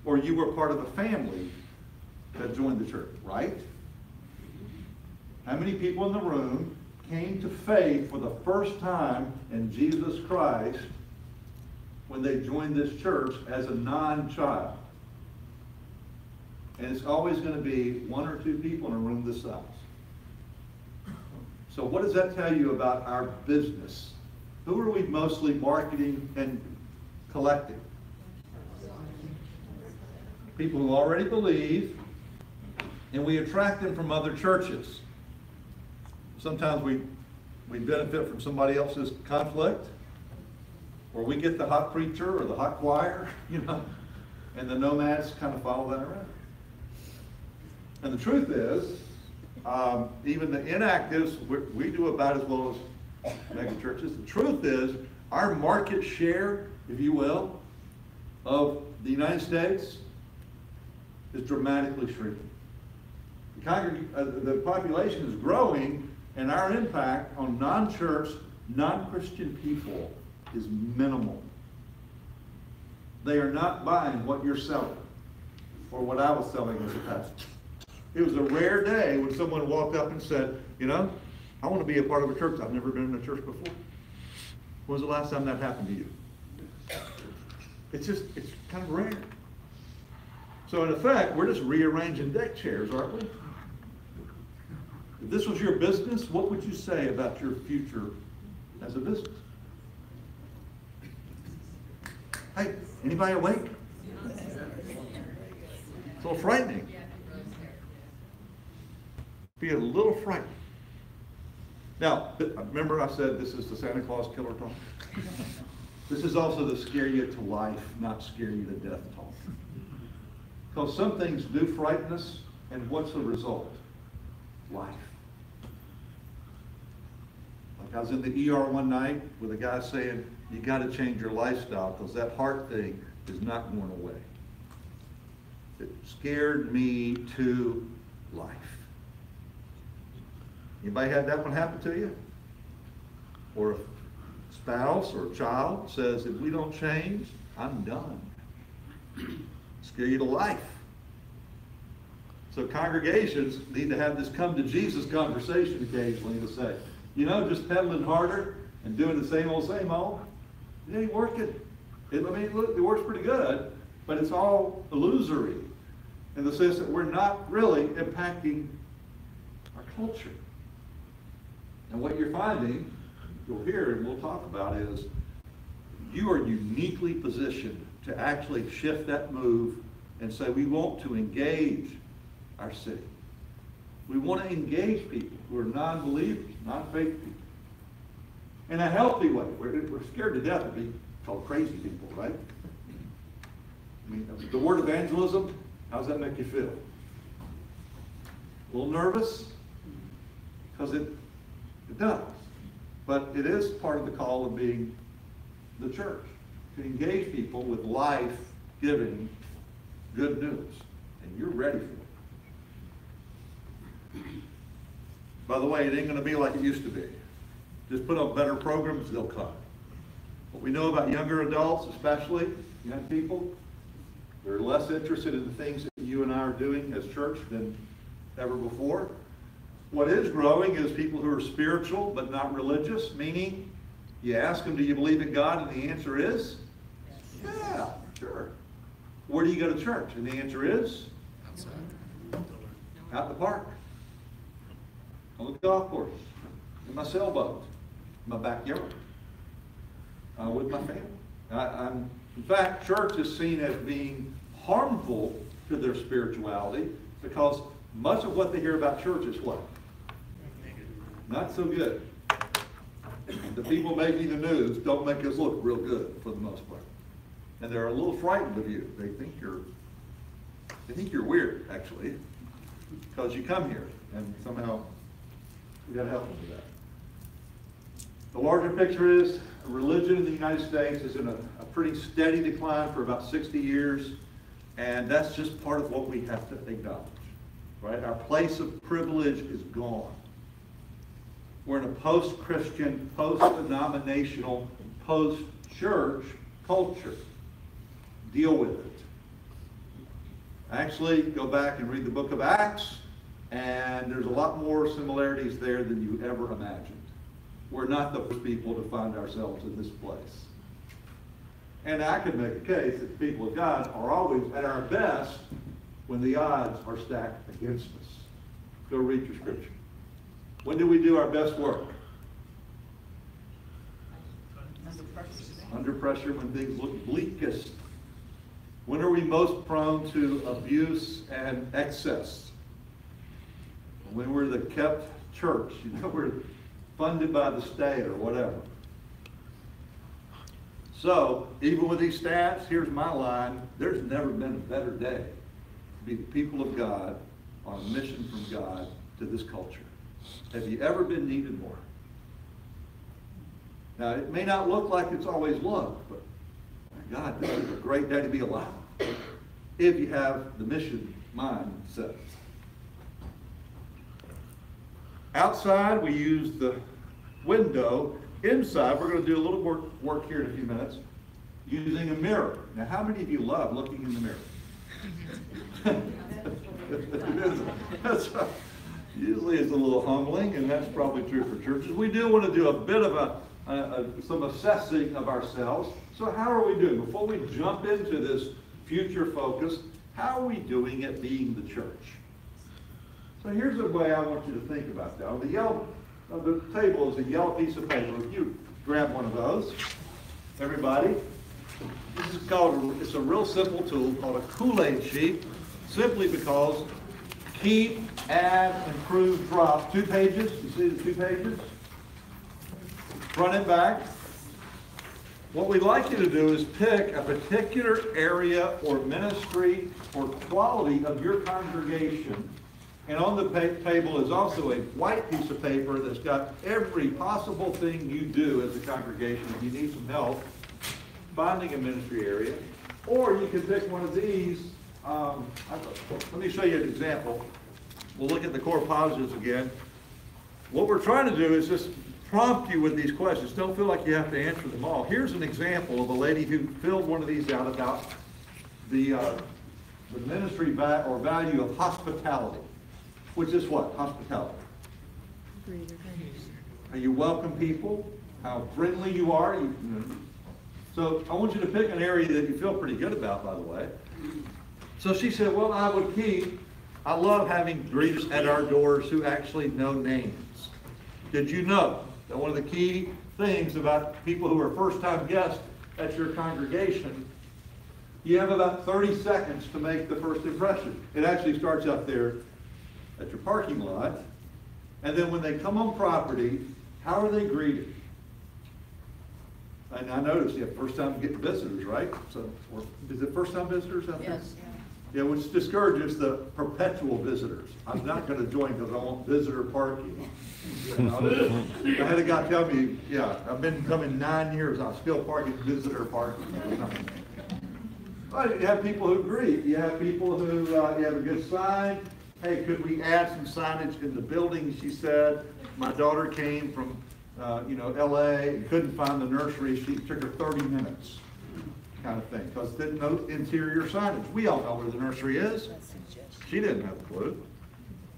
or you were part of a family that joined the church, right? How many people in the room came to faith for the first time in Jesus Christ when they joined this church as a non-child? And it's always going to be one or two people in a room this size. So what does that tell you about our business? Who are we mostly marketing and collecting? People who already believe, and we attract them from other churches. Sometimes we benefit from somebody else's conflict, or we get the hot preacher or the hot choir, you know, and the nomads kind of follow that around. And the truth is, even the inactives, we do about as well as mega churches. The truth is, our market share, if you will, of the United States is dramatically shrinking. The population is growing, and our impact on non-church, non-Christian people is minimal. They are not buying what you're selling or what I was selling as a pastor. It was a rare day when someone walked up and said, you know, I want to be a part of a church. I've never been in a church before. When was the last time that happened to you? It's kind of rare. So in effect, we're just rearranging deck chairs, aren't we? If this was your business, what would you say about your future as a business? Hey, anybody awake? It's a little frightening. Be a little frightening. Now, remember I said this is the Santa Claus killer talk? This is also the scare you to life, not scare you to death talk. Because some things do frighten us, and what's the result? Life. Like I was in the ER one night with a guy saying, you got to change your lifestyle because that heart thing is not going away. It scared me to life. Anybody had that one happen to you? Or a spouse or a child says, if we don't change, I'm done. Scare you to life. So congregations need to have this come to Jesus conversation occasionally to say, you know, just pedaling harder and doing the same old, it ain't working. It works pretty good, but it's all illusory in the sense that we're not really impacting our culture. And what you're finding, you'll hear and we'll talk about, is you are uniquely positioned to actually shift that move and say we want to engage our city. We want to engage people who are non-believers, non-faith people, in a healthy way. We're scared to death of being called crazy people, right? I mean, the word evangelism, how does that make you feel? A little nervous? Because it does. But it is part of the call of being the church, to engage people with life-giving good news. And you're ready for it. By the way, it ain't going to be like it used to be. Just put on better programs, they'll come. What we know about younger adults, especially young people, they're less interested in the things that you and I are doing as church than ever before. What is growing is people who are spiritual but not religious, meaning you ask them, do you believe in God? And the answer is, yeah, sure. Where do you go to church? And the answer is, outside. Out in the park, on the golf course, in my sailboat, in my backyard, with my family. In fact, church is seen as being harmful to their spirituality because much of what they hear about church is what? Not so good. The people making the news don't make us look real good for the most part. And they're a little frightened of you. They think you're weird, actually, because you come here and somehow we got to help them with that. The larger picture is religion in the United States is in a pretty steady decline for about 60 years, and that's just part of what we have to acknowledge, right? Our place of privilege is gone. We're in a post-Christian, post-denominational, post-church culture. Deal with it. Actually, go back and read the book of Acts, and there's a lot more similarities there than you ever imagined. We're not the first people to find ourselves in this place. And I can make a case that the people of God are always at our best when the odds are stacked against us. Go read your scripture. When do we do our best work? Under pressure, when things look bleakest. When are we most prone to abuse and excess? When we're the kept church, we're funded by the state or whatever. So, even with these stats, here's my line: there's never been a better day to be the people of God on a mission from God to this culture. Have you ever been needed more? Now, it may not look like it's always loved, but my God, this is a great day to be alive if you have the mission mindset. Outside, we use the window. Inside, we're going to do a little more work here in a few minutes using a mirror. Now, how many of you love looking in the mirror? Usually it's a little humbling, and that's probably true for churches. We do want to do a bit of some assessing of ourselves. So how are we doing? Before we jump into this future focus, how are we doing at being the church? So here's the way I want you to think about that. On the table is a yellow piece of paper. If you grab one of those, everybody, this is called, it's a real simple tool called a Kool-Aid sheet, simply because keep, add, improve, drop. 2 pages. You see the 2 pages? Front and back. What we'd like you to do is pick a particular area or ministry or quality of your congregation. And on the table is also a white piece of paper that's got every possible thing you do as a congregation. If you need some help finding a ministry area, or you can pick one of these. Let me show you an example. We'll look at the core positives again. What we're trying to do is just prompt you with these questions. Don't feel like you have to answer them all. Here's an example of a lady who filled one of these out about the ministry or value of hospitality. Which is what? Hospitality. How you welcome people, how friendly you are. So I want you to pick an area that you feel pretty good about, by the way. So she said, well, I love having greeters at our doors who actually know names. Did you know that one of the key things about people who are first-time guests at your congregation, you have about 30 seconds to make the first impression. It actually starts up there at your parking lot, and then when they come on property, how are they greeted? And I noticed you have first-time visitors, right? So, is it first-time visitors out there? Yes. Yeah, which discourages the perpetual visitors. I'm not going to join because I want visitor parking. I had a guy tell me, yeah, I've been coming 9 years, I'm still parking visitor parking. But you have people who greet. You have people who, you have a good sign. Hey, could we add some signage in the building? She said, my daughter came from, LA and couldn't find the nursery. She took her 30 minutes, kind of thing, because didn't know interior signage. We all know where the nursery is. She didn't have a clue.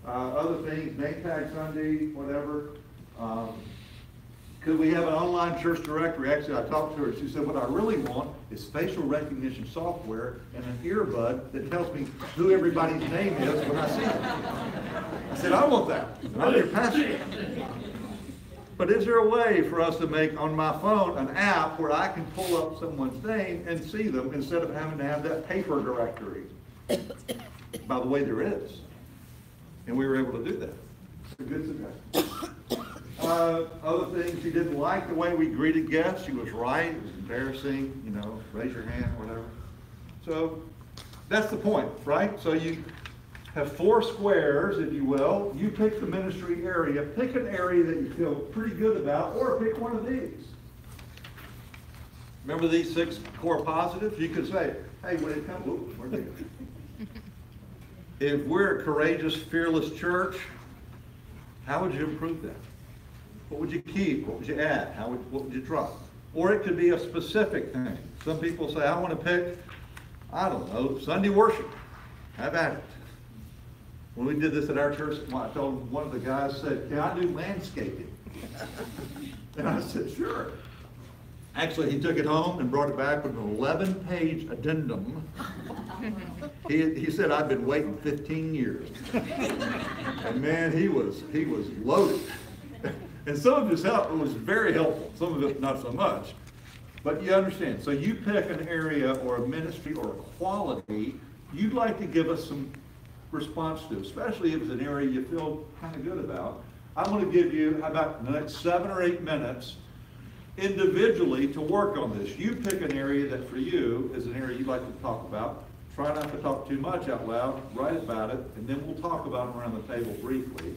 Other things, name tag Sunday, whatever. Could we have an online church directory? Actually, I talked to her. She said, what I really want is facial recognition software and an earbud that tells me who everybody's name is when I see them. I said, I want that. I'm your pastor. But is there a way for us to make on my phone an app where I can pull up someone's name and see them instead of having to have that paper directory? By the way, there is. And we were able to do that. It's a good suggestion. Other things, she didn't like the way we greeted guests. She was right. It was embarrassing, raise your hand, whatever. So that's the point, right? So have 4 squares, if you will. You pick the ministry area. Pick an area that you feel pretty good about, or pick one of these. Remember these 6 core positives? You could say, hey, when it comes, oops, where'd they go? If we're a courageous, fearless church, how would you improve that? What would you keep? What would you add? What would you drop? Or it could be a specific thing. Some people say, I want to pick, I don't know, Sunday worship. How about it? When we did this at our church, I told one of the guys, said, can I do landscaping? And I said, sure. Actually, he took it home and brought it back with an 11-page addendum. He said, I've been waiting 15 years. And man, he was loaded. And some of his help was very helpful, some of it not so much. But you understand, so you pick an area or a ministry or a quality you'd like to give us some response to, especially if it's an area you feel kind of good about. I'm going to give you, how about the next 7 or 8 minutes individually to work on this. You pick an area that for you is an area you'd like to talk about. Try not to talk too much out loud, write about it, and then we'll talk about them around the table briefly.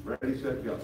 Ready, set, go.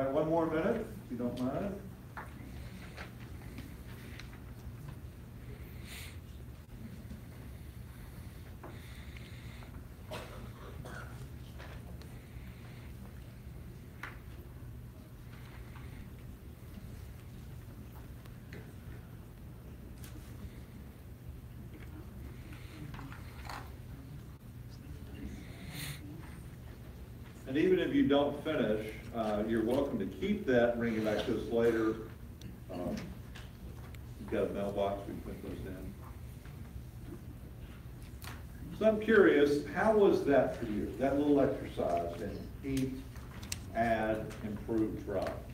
All right, one more minute, if you don't mind. And even if you don't finish, you're welcome to keep that and bring it back to us later. You've got a mailbox, we can put those in. So I'm curious, how was that for you, that little exercise in keep, add, improve, drop?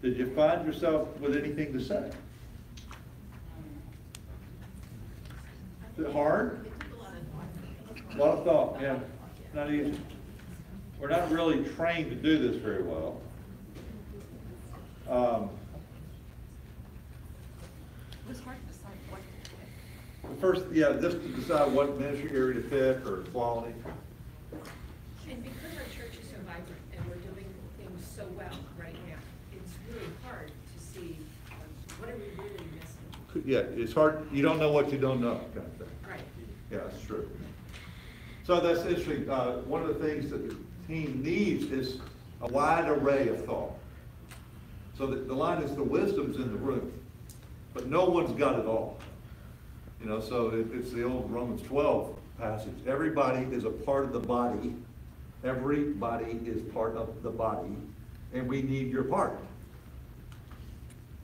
Did you find yourself with anything to say? Is it hard? A lot of thought, yeah, not easy. We're not really trained to do this very well. It was hard to decide what to pick. First, yeah, just to decide what ministry area to pick or quality. And because our church is so vibrant and we're doing things so well right now, it's really hard to see what are we really missing. Yeah, it's hard, you don't know what you don't know, kind of thing. Right. Yeah, that's true. So that's interesting. One of the things that the team needs is a wide array of thought. So the line is the wisdom's in the room, but no one's got it all. You know, so it's the old Romans 12 passage. Everybody is a part of the body. Everybody is part of the body, and we need your part.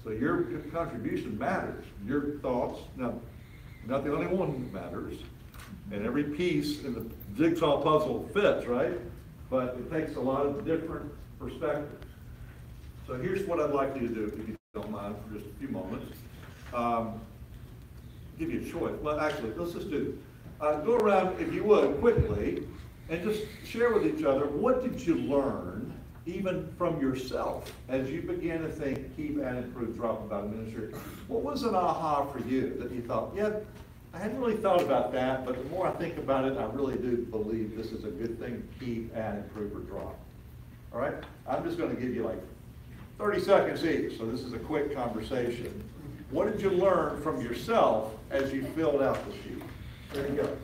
So your contribution matters. Your thoughts, now, not the only one that matters, and every piece in the jigsaw puzzle fits, right? But it takes a lot of different perspectives. So here's what I'd like you to do, if you don't mind, for just a few moments. Give you a choice. Well, actually, let's just do it. Go around, if you would, quickly, and just share with each other, what did you learn, even from yourself, as you began to think, keep, add, improve, drop about ministry? What was an aha for you that you thought, yeah, I hadn't really thought about that, but the more I think about it, I really do believe this is a good thing to keep, add, improve, or drop. All right? I'm just going to give you like 30 seconds each, so this is a quick conversation. What did you learn from yourself as you filled out the sheet? There you go.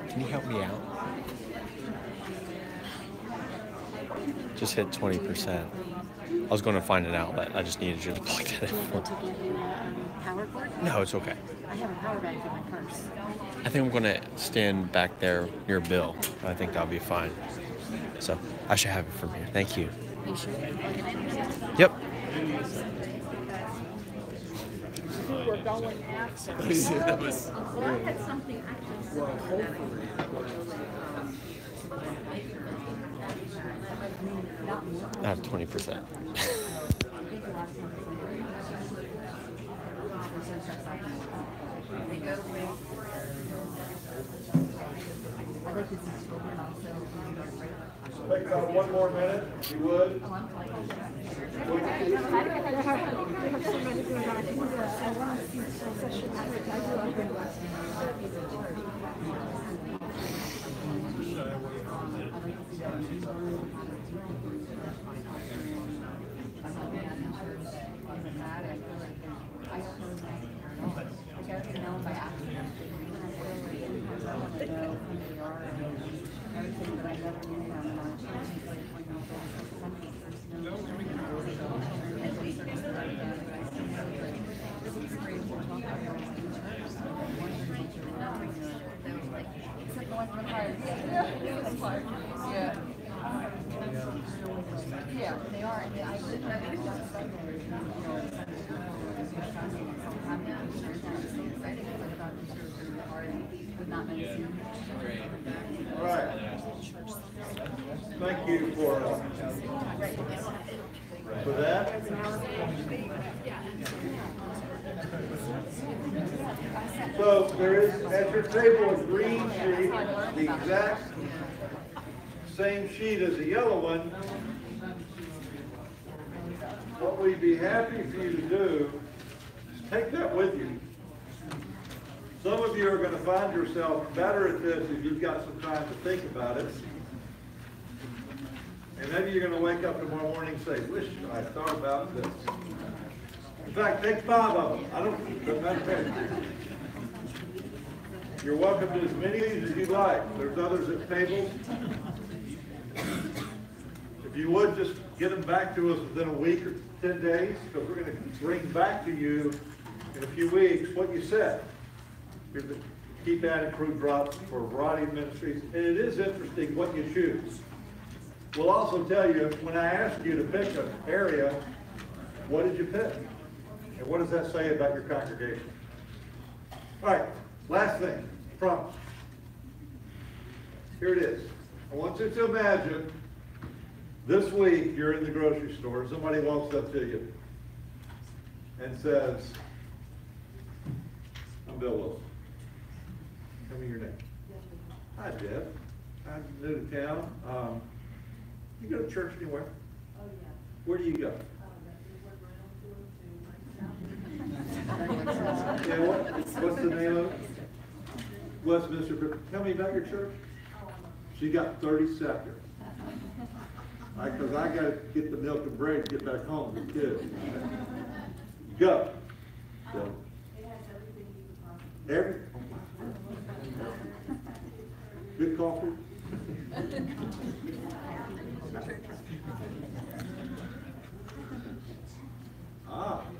Can you help me out? Just hit 20%. I was going to find an outlet. I just needed you to plug that in for me. To give you a power cord? No, it's okay. I have a power bank in my purse. I think I'm going to stand back there near Bill. I think that'll be fine. So I should have it from here. Thank you. You sure you can plug it in? Yep. We were going after. That was Well, I had something actually. I have 20%. Take about one more minute, if you would. Yeah, they are. And I did All right. Thank you for that. So there is at your table a green sheet, the exact same sheet as the yellow one. What we'd be happy for you to do is take that with you. Some of you are going to find yourself better at this if you've got some time to think about it. And maybe you're going to wake up tomorrow morning and say, wish I thought about this. In fact, take 5 of them. Doesn't matter. You're welcome to as many of these as you like. There's others at tables. If you would, just get them back to us within a week or 10 days, because we're going to bring back to you in a few weeks what you said. Here's the Keep Adding Crew Drops for a variety of ministries. And it is interesting what you choose. We'll also tell you, when I asked you to pick an area, what did you pick? And what does that say about your congregation? All right, last thing, promise. Here it is. I want you to imagine this week you're in the grocery store and somebody walks up to you and says, I'm Bill Wilson. Tell me your name. Hi, Jeff. I'm new to town. You go to church anywhere? Oh, yeah. Where do you go? Yeah, what's the name of it? Westminster. Tell me about your church. She got 30 seconds. Because I got to get the milk and bread to get back home to the kids. Go. So, it has everything you could possibly. Good coffee.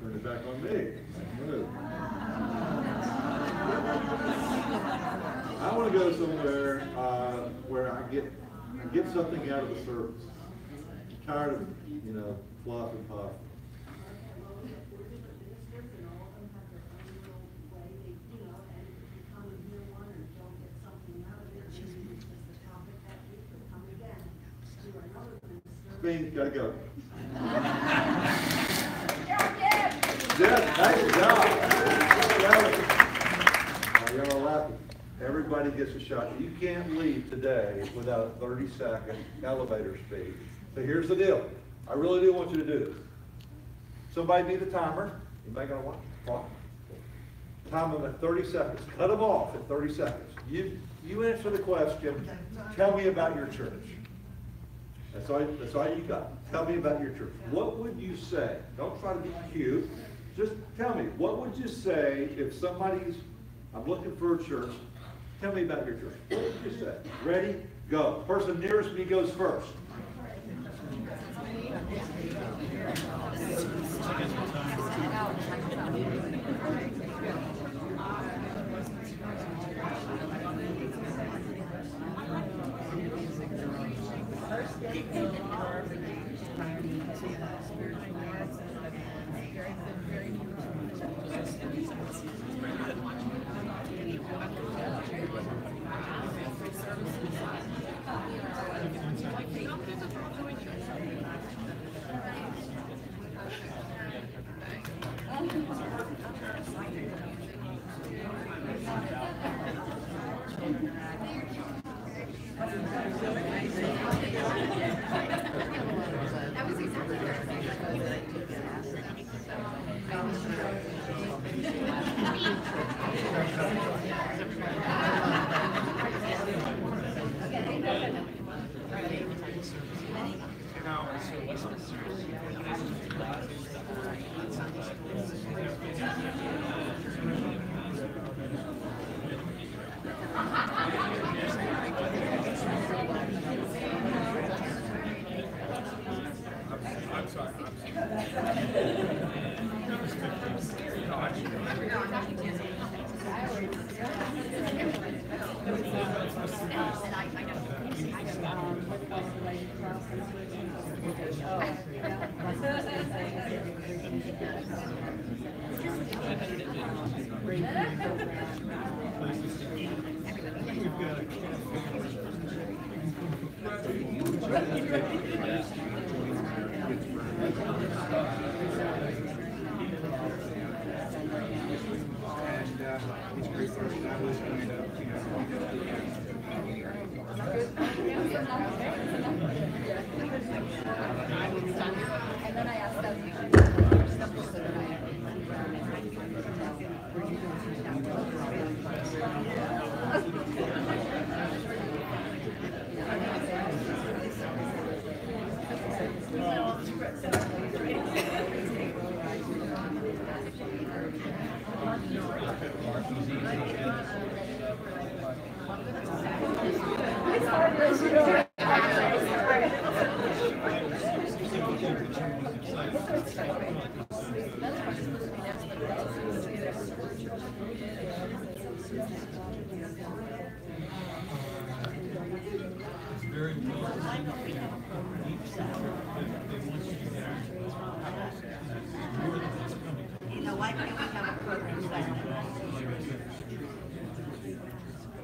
Turn it back on me. Good. I want to go somewhere where I get something out of the service. I'm tired of, fluff and puff. Spain, gotta go. Jeff, nice job. You're laughing. Everybody gets a shot. You can't leave today without a 30-second elevator speed. So here's the deal. I really do want you to do this. Somebody be the timer. Anybody got one? Time them at 30 seconds. Cut them off at 30 seconds. You answer the question. Tell me about your church. That's all you got. Tell me about your church. What would you say? Don't try to be cute. Just tell me, what would you say if somebody's, I'm looking for a church, tell me about your church. What would you say? Ready? Go. Person nearest me goes first.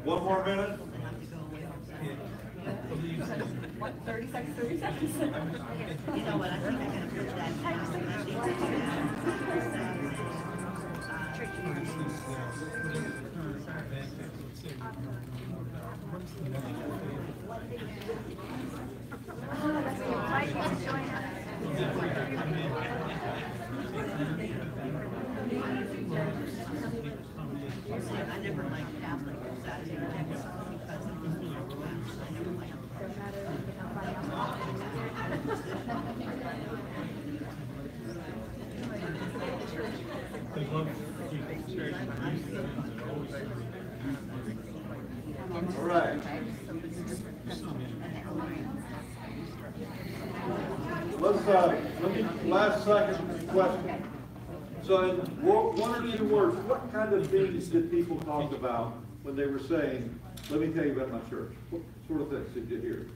One more minute? What, 30 seconds, 30 seconds? You know what, I think I'm gonna put I never liked Catholic because I never liked All right. Let me, last second question. So in one or two words, what kind of things did people talk about when they were saying, let me tell you about my church? What sort of things did you hear?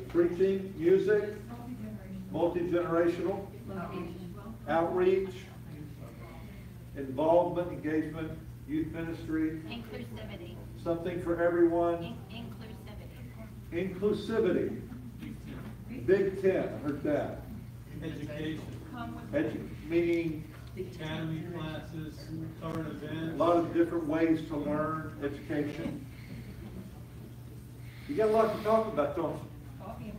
Preaching, music, multi-generational, outreach, involvement, engagement, youth ministry. Inclusivity. Something for everyone. Inclusivity. Inclusivity. Big 10, I heard that. Education. Meaning Academy classes, current events. a lot of different ways to learn education. You got a lot to talk about, don't you?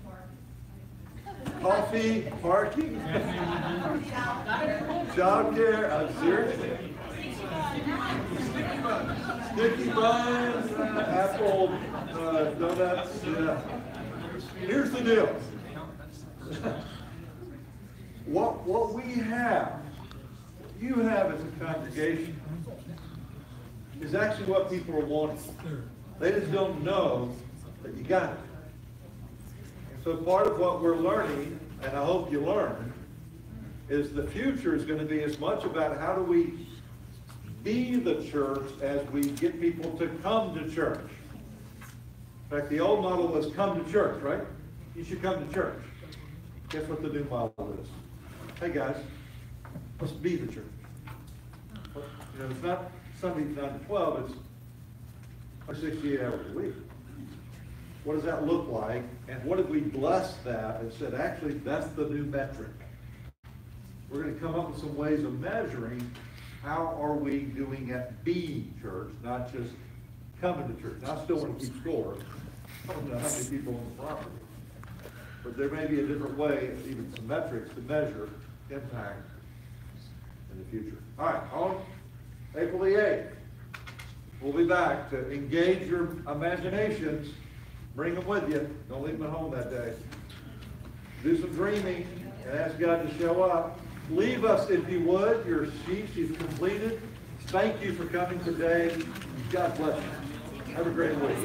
Coffee, parking, childcare, seriously. Sticky buns, apple donuts. Yeah. Here's the deal. What we have, you have as a congregation, is actually what people are wanting. They just don't know that you got it. So part of what we're learning, and I hope you learn, is the future is going to be as much about how do we be the church as we get people to come to church. In fact, the old model was come to church, right? You should come to church. Guess what the new model is? Hey guys, let's be the church. You know, it's not Sunday 9 to 12, it's 68 hours a week. What does that look like? And what if we blessed that and said, actually, that's the new metric. We're going to come up with some ways of measuring how are we doing at being church, not just coming to church? Now, I still want to keep score. I don't know how many people on the property. But there may be a different way, even some metrics to measure impact in the future. All right, on April the 8th, we'll be back to engage your imaginations. Bring them with you. Don't leave them at home that day. Do some dreaming and ask God to show up. Leave us, if you would, your sheets you've completed. Thank you for coming today. God bless you. Have a great week.